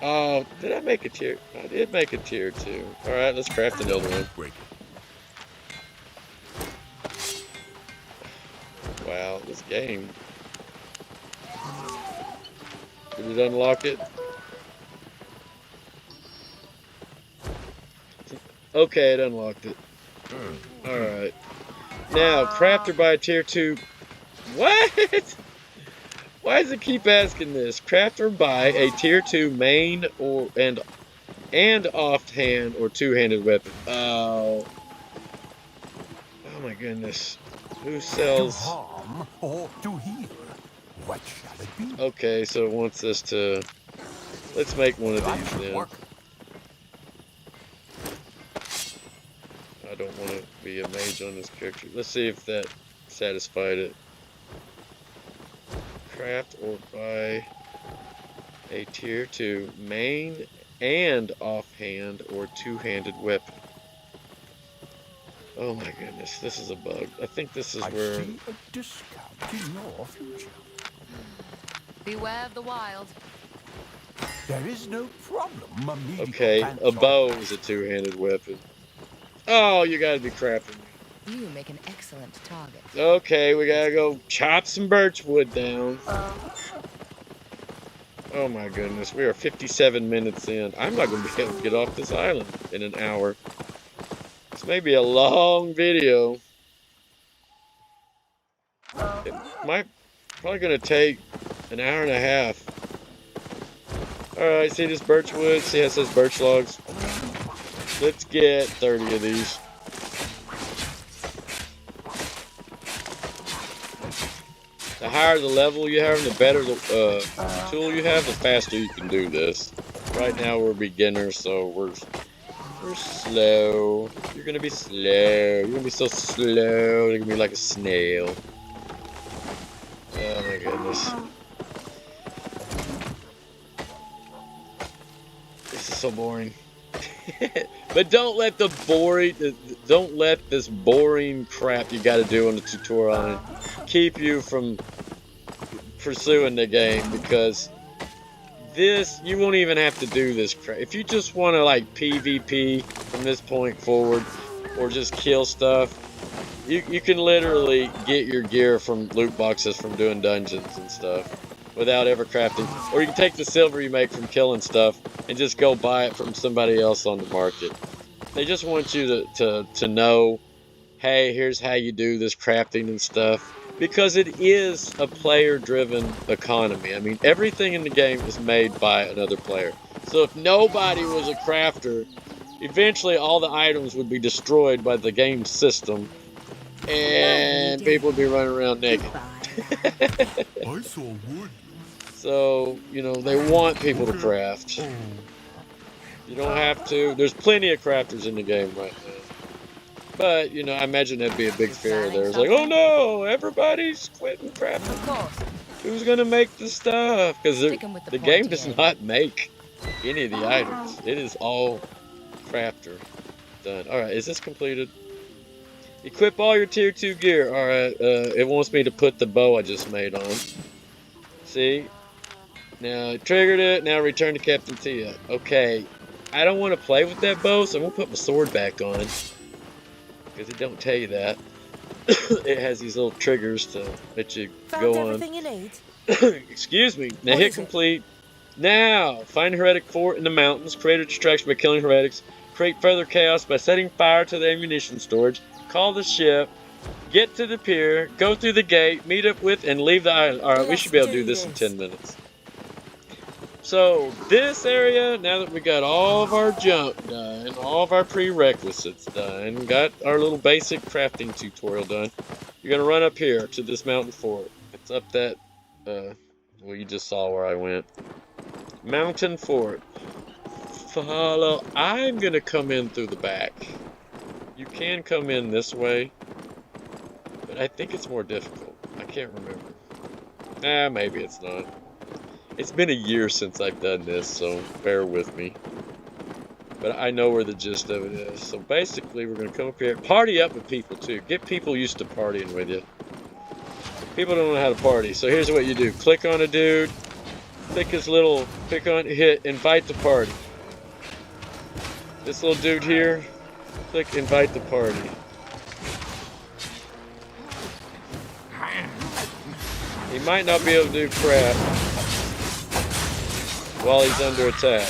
A: Oh, did I make a tier? I did make a tier 2. Alright, let's craft another one.
B: Break it.
A: Wow, this game. Did it unlock it? Okay, it unlocked it. Alright. Now, crafter by a tier 2. What? Why does it keep asking this? Crafter by a tier 2 main or and offhand or two-handed weapon. Oh. Oh my goodness. Who sells?
B: To harm or to heal? What shall it be?
A: Okay, so it wants us to. Let's make one of these then. I don't want to be a mage on this character. Let's see if that satisfied it. Craft or buy a tier 2 main and offhand or two-handed weapon. Oh my goodness, this is a bug. I think this is where.
B: I see a discount in your future.
C: Beware of the wild.
B: There is no problem.
A: Okay, a bow is a two-handed weapon. Oh, you gotta be crapping me.
C: You make an excellent target.
A: Okay, we gotta go chop some birch wood down. Oh my goodness, we are 57 minutes in. I'm not gonna be able to get off this island in an hour. This may be a long video. It might probably gonna take an hour and a half. Alright, see this birch wood? See how it says birch logs? Let's get 30 of these. The higher the level you have, and the better the tool you have, the faster you can do this. Right now we're beginners, so we're slow. You're gonna be slow. You're gonna be so slow. You're gonna be like a snail. Oh my goodness. This is so boring. But don't let this boring crap you gotta do on the tutorial on it keep you from pursuing the game, because this, you won't even have to do this crap. If you just want to like PvP from this point forward, or just kill stuff, you can literally get your gear from loot boxes from doing dungeons and stuff without ever crafting. Or you can take the silver you make from killing stuff and just go buy it from somebody else on the market. They just want you to know, hey, here's how you do this crafting and stuff. Because it is a player-driven economy. I mean, everything in the game is made by another player. So if nobody was a crafter, eventually all the items would be destroyed by the game system. And people would be running around naked.
B: I saw wood.
A: So, you know, they want people to craft. You don't have to. There's plenty of crafters in the game right now. But, you know, I imagine that'd be a big fear there. It's like, oh no, everybody's quitting crafting.
C: Of course.
A: Who's gonna make the stuff? Because
C: Sticking with the
A: the game
C: pointy
A: does
C: end.
A: not make any of the items. It is all crafter done. Alright, is this completed? Equip all your tier 2 gear. Alright, it wants me to put the bow I just made on. See? Now, it triggered it. Now return to Captain Tia. Okay. I don't want to play with that bow, so I'm going to put my sword back on. Because it don't tell you that. It has these little triggers to let you go on.
D: Everything you need.
A: Excuse me. Now
D: What
A: hit
D: is it?
A: complete. Now, find a heretic fort in the mountains. Create a distraction by killing heretics. Create further chaos by setting fire to the ammunition storage. Call the ship. Get to the pier. Go through the gate. Meet up with and leave the island. Alright, we
D: Let's
A: should be able to
D: do
A: do this in
D: this.
A: 10 minutes. So, this area, now that we got all of our junk done, all of our prerequisites done, got our little basic crafting tutorial done, you're going to run up here to this mountain fort. It's up that, well, you just saw where I went. Mountain fort. Follow. I'm going to come in through the back. You can come in this way, but I think it's more difficult. I can't remember. Maybe it's not. It's been a year since I've done this, so bear with me. But I know where the gist of it is. So basically, we're going to come up here. Party up with people, too. Get people used to partying with you. People don't know how to party. So here's what you do. Click on a dude. Click his little... Click on... Hit invite to party. This little dude here. Click invite to party. He might not be able to do crap while he's under attack.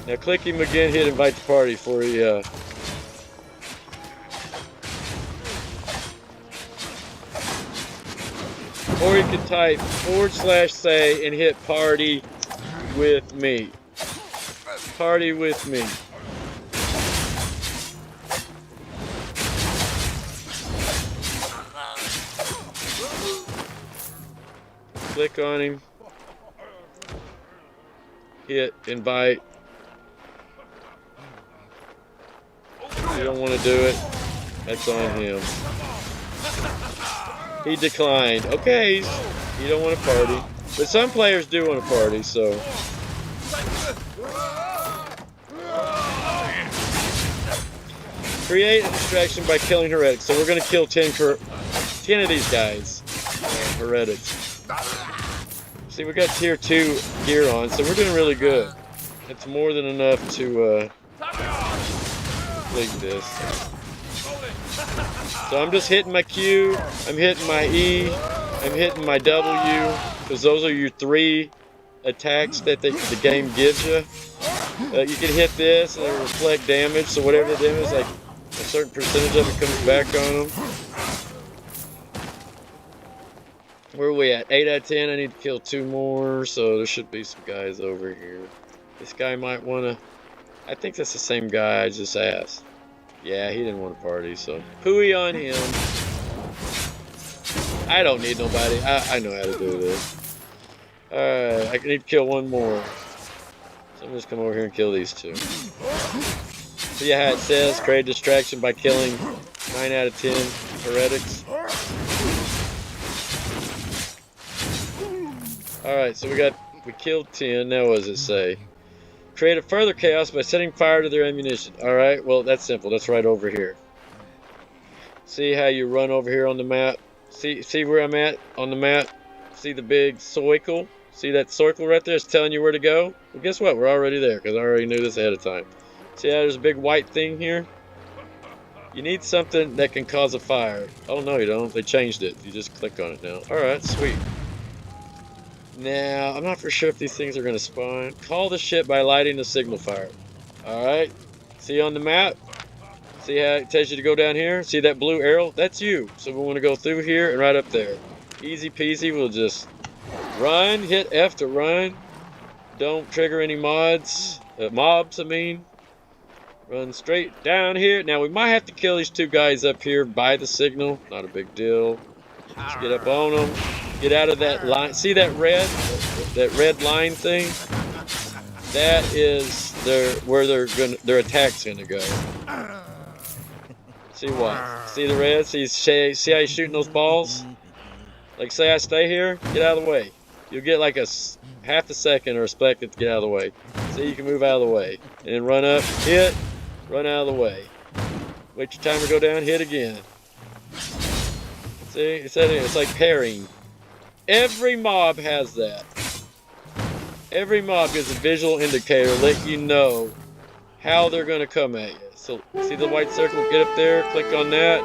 A: Now click him again, hit invite to party for he or you can type /say and hit party with me. Party with me. Click on him. Hit invite. If you don't want to do it, that's on him. He declined. Okay, you don't want to party. But some players do want to party, so. Create a distraction by killing heretics. So we're going to kill 10 of these guys. Heretics. See, we got tier 2 gear on, so we're doing really good. It's more than enough to complete this. So I'm just hitting my Q, I'm hitting my E, I'm hitting my W, because those are your 3 attacks that the game gives you. You can hit this and it'll reflect damage, so whatever the damage is, like a certain percentage of it comes back on them. Where are we at? 8 out of 10. I need to kill 2 more, so there should be some guys over here. This guy might want to... I think that's the same guy I just asked. Yeah, he didn't want to party, so... Pooey on him. I don't need nobody. I know how to do this. Alright, I need to kill 1 more. So I'm just come over here and kill these 2. See how it says, create distraction by killing 9 out of 10 heretics. Alright, so we killed 10. Now what does it say? Create a further chaos by setting fire to their ammunition. Alright, well that's simple. That's right over here. See how you run over here on the map? See where I'm at on the map? See the big circle? See that circle right there? It's telling you where to go? Well, guess what? We're already there because I already knew this ahead of time. See how there's a big white thing here? You need something that can cause a fire. Oh no you don't. They changed it. You just click on it now. Alright, sweet. Now, I'm not for sure if these things are going to spawn. Call the ship by lighting the signal fire. Alright. See on the map? See how it tells you to go down here? See that blue arrow? That's you. So we want to go through here and right up there. Easy peasy. We'll just run. Hit F to run. Don't trigger any mobs, I mean. Run straight down here. Now, we might have to kill these 2 guys up here by the signal. Not a big deal. Just get up on them. Get out of that line. See that red line thing? That is where their attack's gonna go. See what? See the red? See how he's shooting those balls? Like, say I stay here, get out of the way. You'll get like a half a second or a second to get out of the way. See, you can move out of the way. And then run up, hit, run out of the way. Wait your timer go down, hit again. See, it's like parrying. Every mob has that. Every mob gives a visual indicator, let you know how they're going to come at you. So, see the white circle? Get up there, click on that.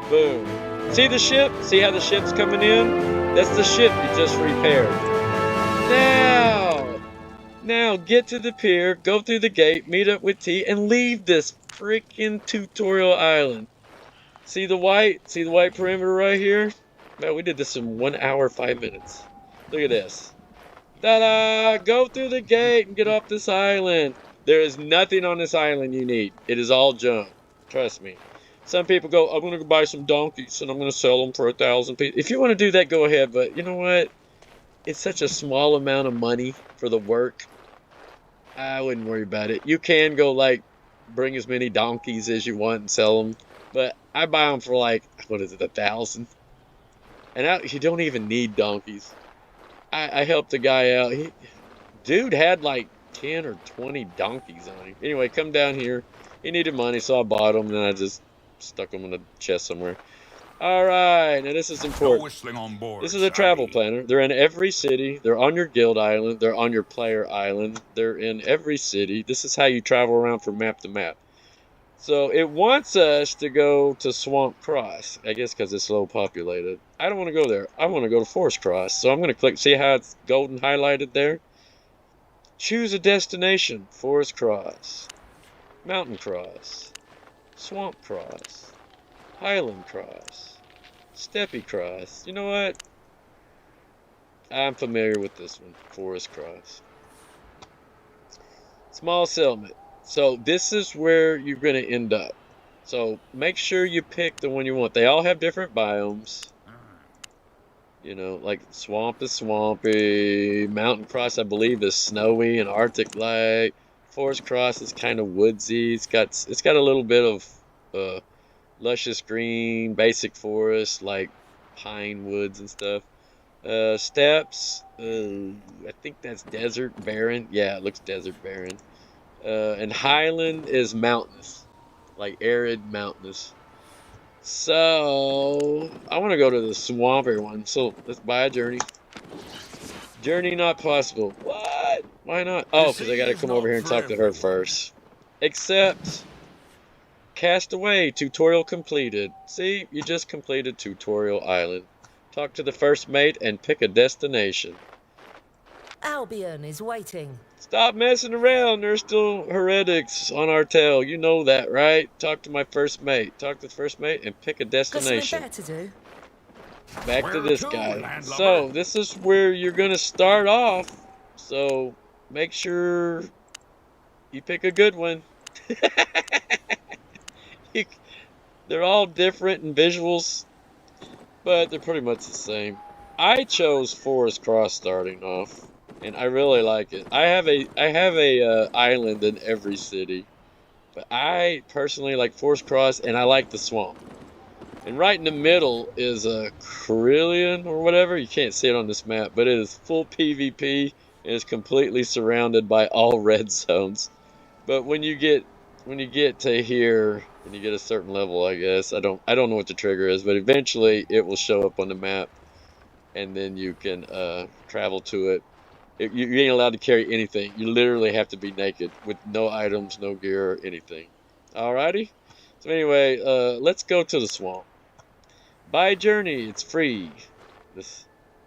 A: Boom. See the ship? See how the ship's coming in? That's the ship you just repaired. Now get to the pier, go through the gate, meet up with T, and leave this freaking tutorial island. See the white perimeter right here? Man, we did this in 1 hour, 5 minutes. Look at this. Ta-da! Go through the gate and get off this island. There is nothing on this island you need. It is all junk. Trust me. Some people go, I'm going to go buy some donkeys and I'm going to sell them for 1,000 pieces. If you want to do that, go ahead. But you know what? It's such a small amount of money for the work. I wouldn't worry about it. You can go, like, bring as many donkeys as you want and sell them. But I buy them for, like, what is it, 1,000? And you don't even need donkeys. I helped a guy out. Dude had, like, 10 or 20 donkeys on him. Anyway, come down here. He needed money, so I bought them. And then I just stuck them in a chest somewhere. Alright, now this is important. This is a travel planner. They're in every city. They're on your guild island. They're on your player island. They're in every city. This is how you travel around from map to map. So it wants us to go to Swamp Cross. I guess because it's low populated. I don't want to go there. I want to go to Forest Cross. So I'm going to click. See how it's golden highlighted there? Choose a destination. Forest Cross. Mountain Cross. Swamp Cross. Highland Cross. Steppy Cross. You know what? I'm familiar with this one. Forest Cross. Small settlement. So this is where you're going to end up. So make sure you pick the one you want. They all have different biomes. You know, like swamp is swampy. Mountain Cross, I believe, is snowy and Arctic-like. Forest Cross is kind of woodsy. It's got a little bit of luscious green, basic forest, like pine woods and stuff. Steppes, I think that's desert barren. Yeah, it looks desert barren. And Highland is mountainous, like arid mountainous. So I want to go to the swampy one. So let's buy a journey. Journey not possible. What? Why not? Oh, because I got to come over here and talk to her first. Accept. Castaway, tutorial completed. See, you just completed Tutorial Island. Talk to the first mate and pick a destination.
D: Albion is waiting.
A: Stop messing around. There's still heretics on our tail. You know that, right? Talk to my first mate. Talk to the first mate and pick a destination.
D: Got something better to do.
A: Back to this guy. So, this is where you're going to start off. So, make sure you pick a good one. They're all different in visuals, but they're pretty much the same. I chose Forest Cross starting off, and I really like it. I have a island in every city, but I personally like Forest Cross, and I like the swamp. And right in the middle is a Carillion or whatever. You can't see it on this map, but it is full PvP and is completely surrounded by all red zones. But when you get to here and you get a certain level, I guess I don't know what the trigger is, but eventually it will show up on the map, and then you can travel to it. You ain't allowed to carry anything. You literally have to be naked with no items, no gear, or anything. Alrighty. So anyway, let's go to the swamp. Buy journey. It's free.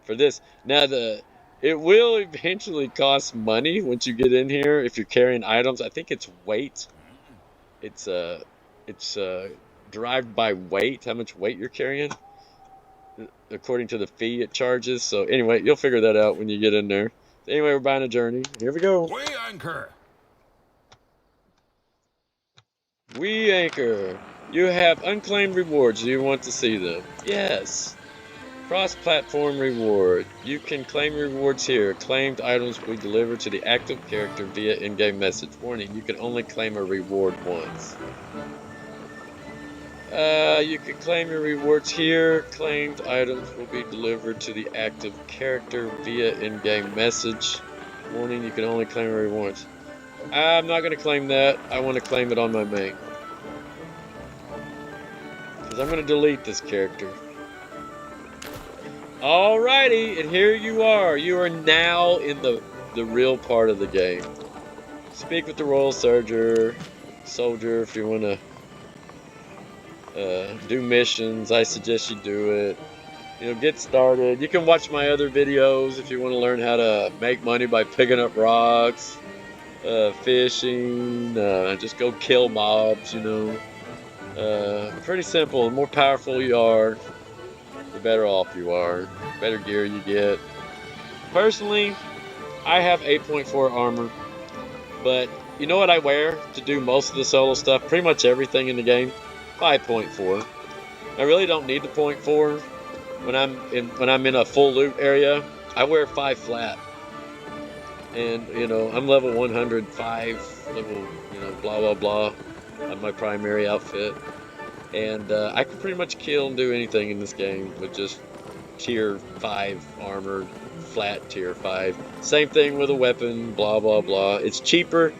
A: For this now it will eventually cost money once you get in here if you're carrying items. I think it's weight. It's derived by weight, how much weight you're carrying, according to the fee it charges. So anyway, you'll figure that out when you get in there. Anyway, we're buying a journey. Here we go.
B: We anchor.
A: We anchor. You have unclaimed rewards. Do you want to see them? Yes. Cross-platform reward. You can claim rewards here. Claimed items will be delivered to the active character via in-game message. Warning, you can only claim a reward once. You can claim your rewards here. Claimed items will be delivered to the active character via in-game message. Warning, you can only claim rewards. I'm not going to claim that. I want to claim it on my main. Because I'm going to delete this character. Alrighty, and here you are. You are now in the real part of the game. Speak with the Royal Soldier if you want to do missions. I suggest you do it. You know, get started. You can watch my other videos if you want to learn how to make money by picking up rocks, fishing, just go kill mobs, you know. Pretty simple. The more powerful you are, the better off you are. The better gear you get. Personally, I have 8.4 armor, but you know what I wear to do most of the solo stuff? Pretty much everything in the game? 5.4. I really don't need the 0.4. When I'm in a full loot area, I wear 5 flat, and you know I'm level 105, level blah blah blah on my primary outfit, and I can pretty much kill and do anything in this game with just tier 5 armor, flat tier 5. Same thing with a weapon, blah blah blah. It's cheaper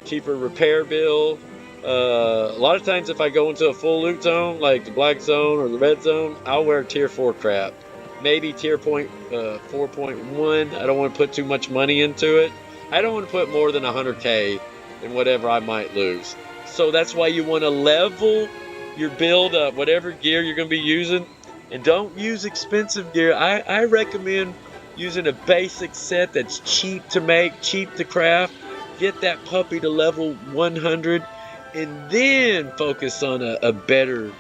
A: repair bill. A lot of times if I go into a full loot zone, like the black zone or the red zone, I'll wear tier 4 crap. Maybe tier 4.1. I don't want to put too much money into it. I don't want to put more than 100k in whatever I might lose. So that's why you want to level your build up, whatever gear you're going to be using. And don't use expensive gear. I recommend using a basic set that's cheap to make, cheap to craft. Get that puppy to level 100. And then focus on a better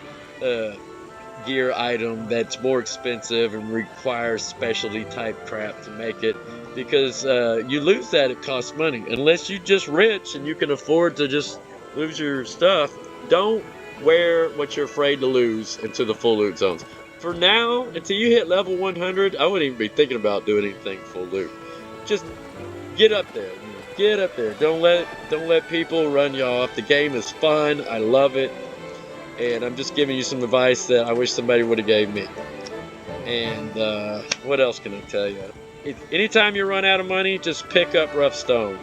A: gear item that's more expensive and requires specialty type crap to make it. Because you lose that, it costs money. Unless you're just rich and you can afford to just lose your stuff, don't wear what you're afraid to lose into the full loot zones. For now, until you hit level 100, I wouldn't even be thinking about doing anything full loot. Just get up there. Get up there. Don't let people run you off. The game is fun. I love it. And I'm just giving you some advice that I wish somebody would have gave me. And what else can I tell you? Anytime you run out of money, just pick up rough stone.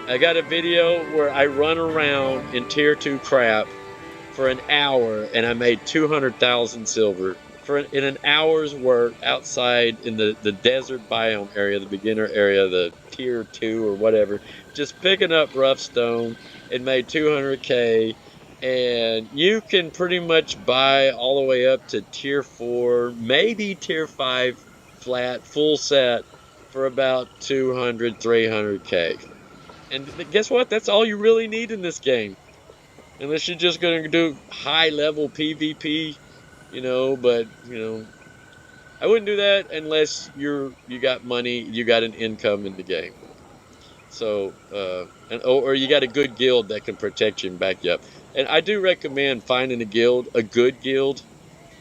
A: I got a video where I run around in tier 2 crap for an hour and I made 200,000 silver. In an hour's work outside in the desert biome area, the beginner area, the tier 2 or whatever, just picking up rough stone and made 200k, and you can pretty much buy all the way up to tier 4, maybe tier 5 flat full set for about 200, 300k. And guess what? That's all you really need in this game. Unless you're just going to do high level PvP, but I wouldn't do that unless you got money, you got an income in the game. So or you got a good guild that can protect you and back you up. And I do recommend finding a good guild,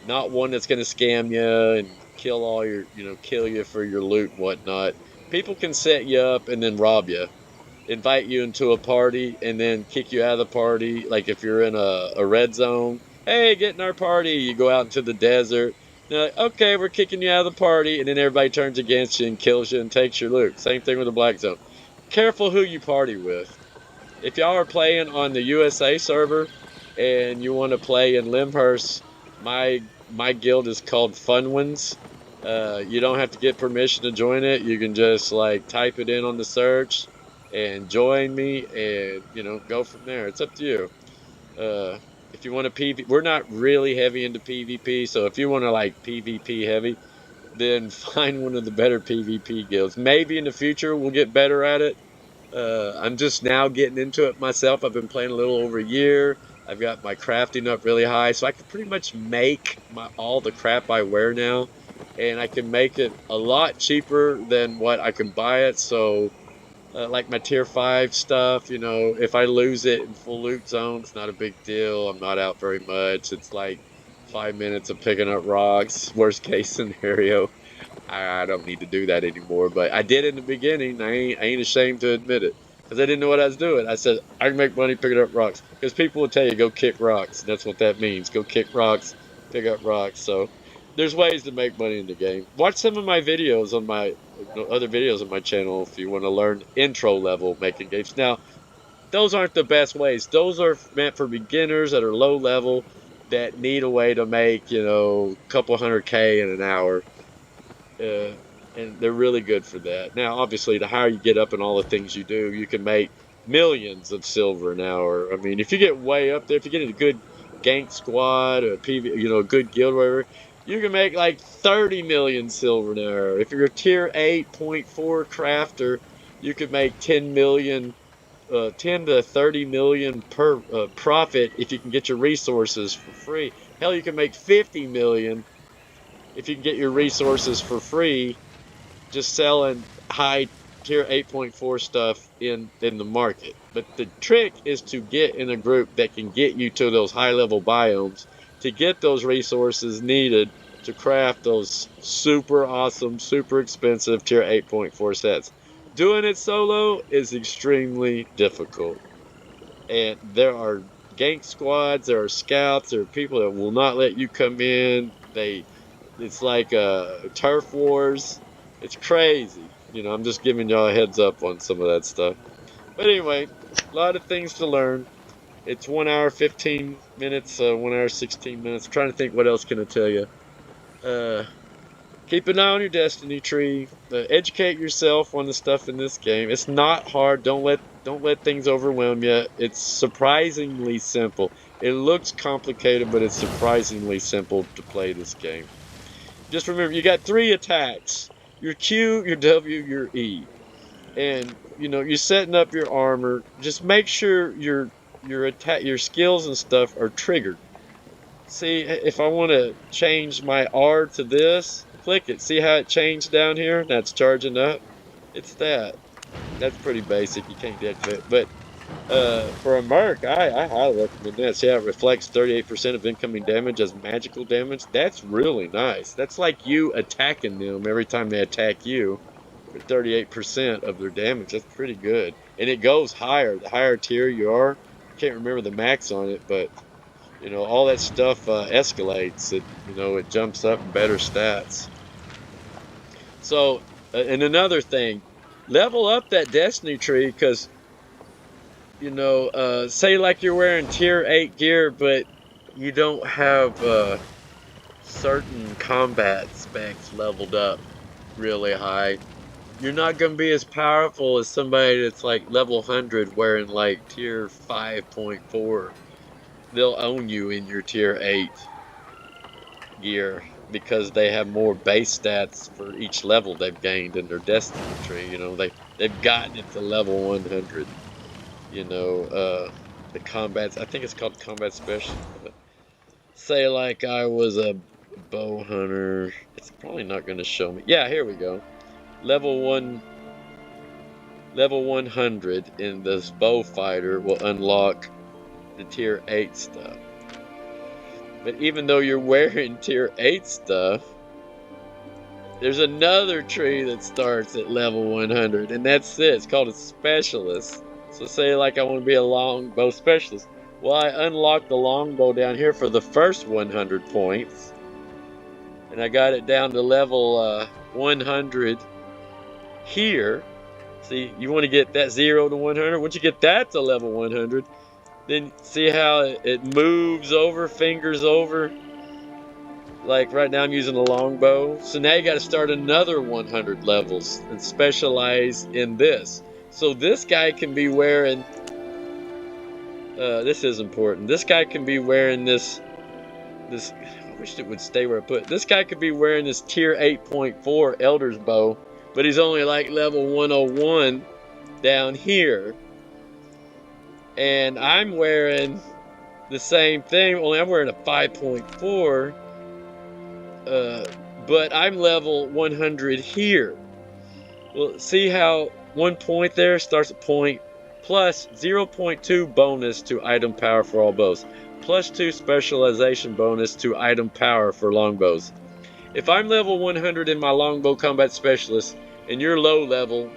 A: not one that's going to scam you and kill all your kill you for your loot and whatnot. People can set you up and then rob you, invite you into a party and then kick you out of the party. Like if you're in a red zone, hey, get in our party. You go out into the desert. They're like, okay, we're kicking you out of the party, and then everybody turns against you and kills you and takes your loot. Same thing with the black zone. Careful who you party with. If y'all are playing on the USA server and you want to play in Limhurst, my guild is called Fun Ones. You don't have to get permission to join it. You can just like type it in on the search and join me, and go from there. It's up to you. If you want to PvP, we're not really heavy into PvP, so if you want to like PvP heavy, then find one of the better PvP guilds. Maybe in the future we'll get better at it. I'm just now getting into it myself. I've been playing a little over a year. I've got my crafting up really high, so I can pretty much make all the crap I wear now, and I can make it a lot cheaper than what I can buy it. So like my tier 5 stuff, if I lose it in full loot zone, it's not a big deal. I'm not out very much. It's like 5 minutes of picking up rocks. Worst case scenario. I don't need to do that anymore, but I did in the beginning. I ain't ashamed to admit it. because I didn't know what I was doing. I said, I can make money picking up rocks. Because people will tell you, go kick rocks. That's what that means. Go kick rocks, pick up rocks. So there's ways to make money in the game. Watch some of my videos on my other videos on my channel if you want to learn intro level making games. Now, those aren't the best ways. Those are meant for beginners that are low level that need a way to make, a couple hundred K in an hour. Uh, and they're really good for that. Now, obviously, the higher you get up in all the things you do, you can make millions of silver an hour. I mean, if you get way up there, if you get in a good gank squad or a a good guild or whatever, you can make like 30 million silver an hour. If you're a tier 8.4 crafter, you could make 10 to 30 million per profit if you can get your resources for free. Hell, you can make 50 million if you can get your resources for free just selling high tier 8.4 stuff in the market. But the trick is to get in a group that can get you to those high level biomes to get those resources needed to craft those super awesome, super expensive tier 8.4 sets. Doing it solo is extremely difficult. And there are gank squads, there are scouts, there are people that will not let you come in. It's like turf wars. It's crazy. I'm just giving y'all a heads up on some of that stuff. But anyway, a lot of things to learn. It's 1 hour 15 minutes, 1 hour 16 minutes. I'm trying to think what else can I tell you. Keep an eye on your destiny tree. Educate yourself on the stuff in this game. It's not hard. Don't let things overwhelm you. It's surprisingly simple. It looks complicated, but it's surprisingly simple to play this game. Just remember, you got 3 attacks. Your Q, your W, your E. And, you're setting up your armor. Just make sure your skills and stuff are triggered. See, if I want to change my R to this, click it. See how it changed down here? That's charging up. It's that. That's pretty basic. You can't deactivate it. But for a Merc, I highly recommend that. See how it reflects 38% of incoming damage as magical damage? That's really nice. That's like you attacking them every time they attack you for 38% of their damage. That's pretty good. And it goes higher. The higher tier you are, I can't remember the max on it, but all that stuff escalates. It jumps up in better stats. So, and another thing, level up that destiny tree because say like you're wearing tier 8 gear, but you don't have certain combat specs leveled up really high. You're not going to be as powerful as somebody that's like level 100 wearing like tier 5.4. They'll own you in your tier 8 gear because they have more base stats for each level they've gained in their destiny tree. They've gotten it to level 100. The combats, I think it's called combat special. Say like I was a bow hunter. It's probably not going to show me. Yeah, here we go. Level 100 in this bow fighter will unlock the tier 8 stuff. But even though you're wearing tier 8 stuff, there's another tree that starts at level 100, and that's it. It's called a specialist. So say like I want to be a longbow specialist. Well, I unlocked the longbow down here for the first 100 points. And I got it down to level 100 here. See, you want to get that 0 to 100. Once you get that to level 100, then see how it moves over, fingers over. Like right now I'm using a longbow. So now you got to start another 100 levels and specialize in this. So this guy can be wearing, this is important. This guy can be wearing this, I wish it would stay where I put it. This guy could be wearing this tier 8.4 Elder's Bow, but he's only like level 101 down here. And I'm wearing the same thing, only I'm wearing a 5.4, but I'm level 100 here. Well, see how 1 point there starts at point, plus 0.2 bonus to item power for all bows, plus 2 specialization bonus to item power for longbows. If I'm level 100 in my longbow combat specialist, and you're low level,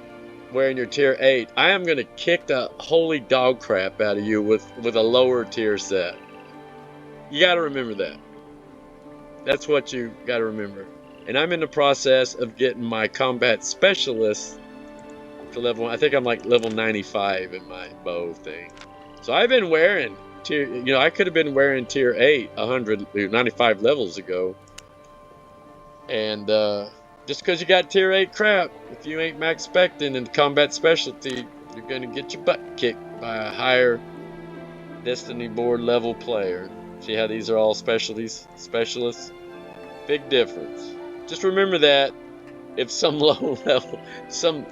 A: wearing your tier 8, I am going to kick the holy dog crap out of you with a lower tier set. You got to remember that. That's what you got to remember. And I'm in the process of getting my combat specialist to level 1. I think I'm like level 95 in my bow thing. So I've been wearing tier, you know, I could have been wearing tier 8 95 levels ago. And just because you got tier 8 crap, if you ain't max spec'ing in combat specialty, you're going to get your butt kicked by a higher Destiny board level player. See how these are all specialists? Big difference. Just remember that if some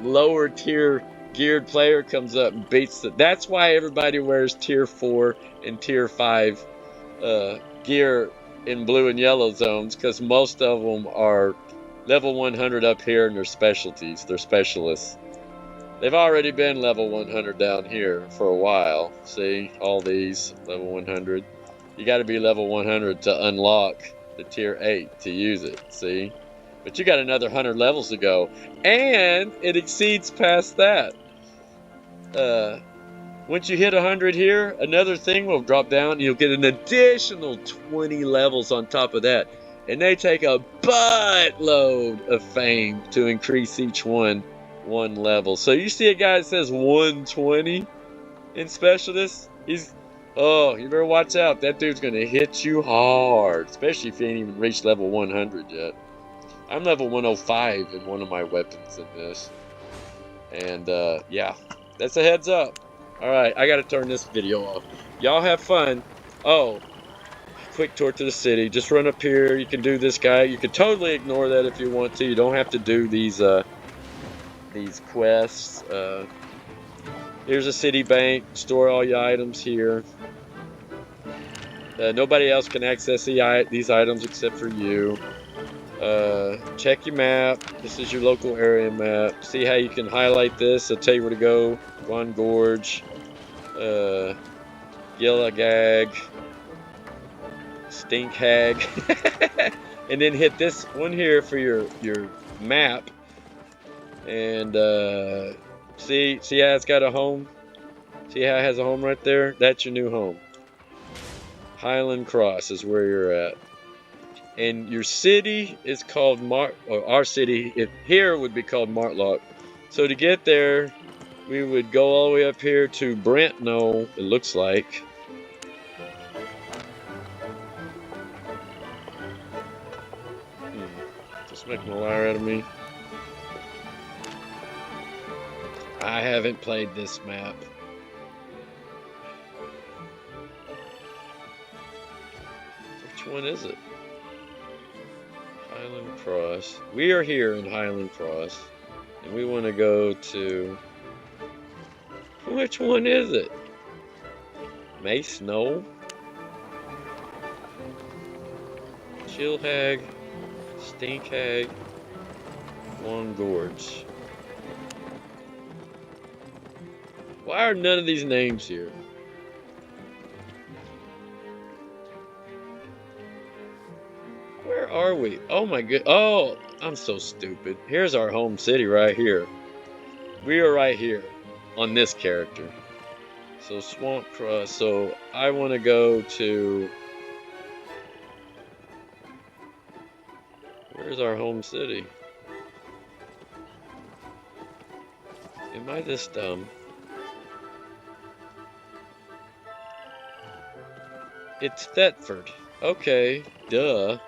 A: lower tier geared player comes up and beats it. That's why everybody wears tier 4 and tier 5 gear in blue and yellow zones, because most of them are level 100 up here in their specialties. They're specialists. They've already been level 100 down here for a while. See, all these level 100. You got to be level 100 to unlock the tier 8 to use it. See, but you got another 100 levels to go, and it exceeds past that. Once you hit 100 here, another thing will drop down. You'll get an additional 20 levels on top of that, and they take a buttload of fame to increase each one level. So you see a guy that says 120 in specialist, oh, you better watch out. That dude's gonna hit you hard, especially if you ain't even reached level 100 yet. I'm level 105 in one of my weapons in this, and yeah, that's a heads up. All right, I gotta turn this video off. Y'all have fun. Oh, quick tour to the city. Just run up here. You can do this guy. You can totally ignore that if you want to. You don't have to do these quests. Here's a city bank. Store all your items here. Nobody else can access these items except for you. Check your map. This is your local area map. See how you can highlight this. It'll tell you where to go. One Gorge, Yellow Gag, Stink Hag, and then hit this one here for your map. And see how it's got a home? See how it has a home right there? That's your new home. Highland Cross is where you're at. And your city is called our city here would be called Martlock. So to get there, we would go all the way up here to Brentno, it looks like. Just making a liar out of me. I haven't played this map. Which one is it? Highland Cross. We are here in Highland Cross, and we want to go to... Which one is it? Mace Knoll? Chill Hag, Stink Hag, Long Gorge. Why are none of these names here? Where are we? Oh my god. Oh, I'm so stupid. Here's our home city right here. We are right here on this character. So Swamp Cross. So I want to go to... Where's our home city? Am I this dumb? It's Thetford. Okay, duh.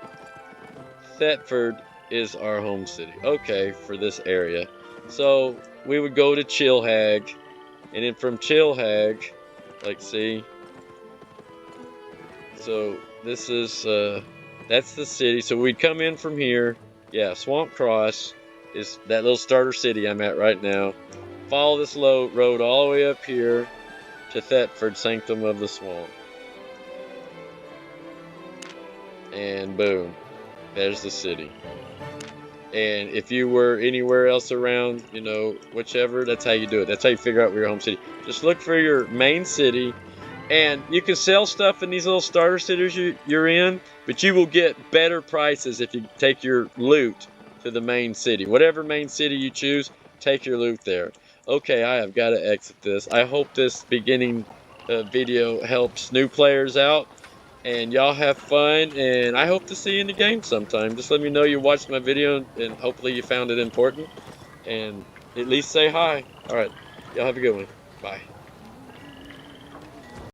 A: Thetford is our home city. Okay, for this area. So we would go to Chillhag, and then from Chillhag, like see. So this is that's the city. So we'd come in from here. Yeah, Swamp Cross is that little starter city I'm at right now. Follow this road all the way up here to Thetford, Sanctum of the Swamp. And boom, there's the city. And if you were anywhere else around, you know, whichever, that's how you do it. That's how you figure out where your home city. Just look for your main city, and you can sell stuff in these little starter cities you're in, but you will get better prices if you take your loot to the main city. Whatever main city you choose, take your loot there. Okay, I have got to exit this. I hope this beginning video helps new players out. And y'all have fun, and I hope to see you in the game sometime. Just let me know you watched my video, and hopefully you found it important. And at least say hi. Alright, y'all have a good one. Bye.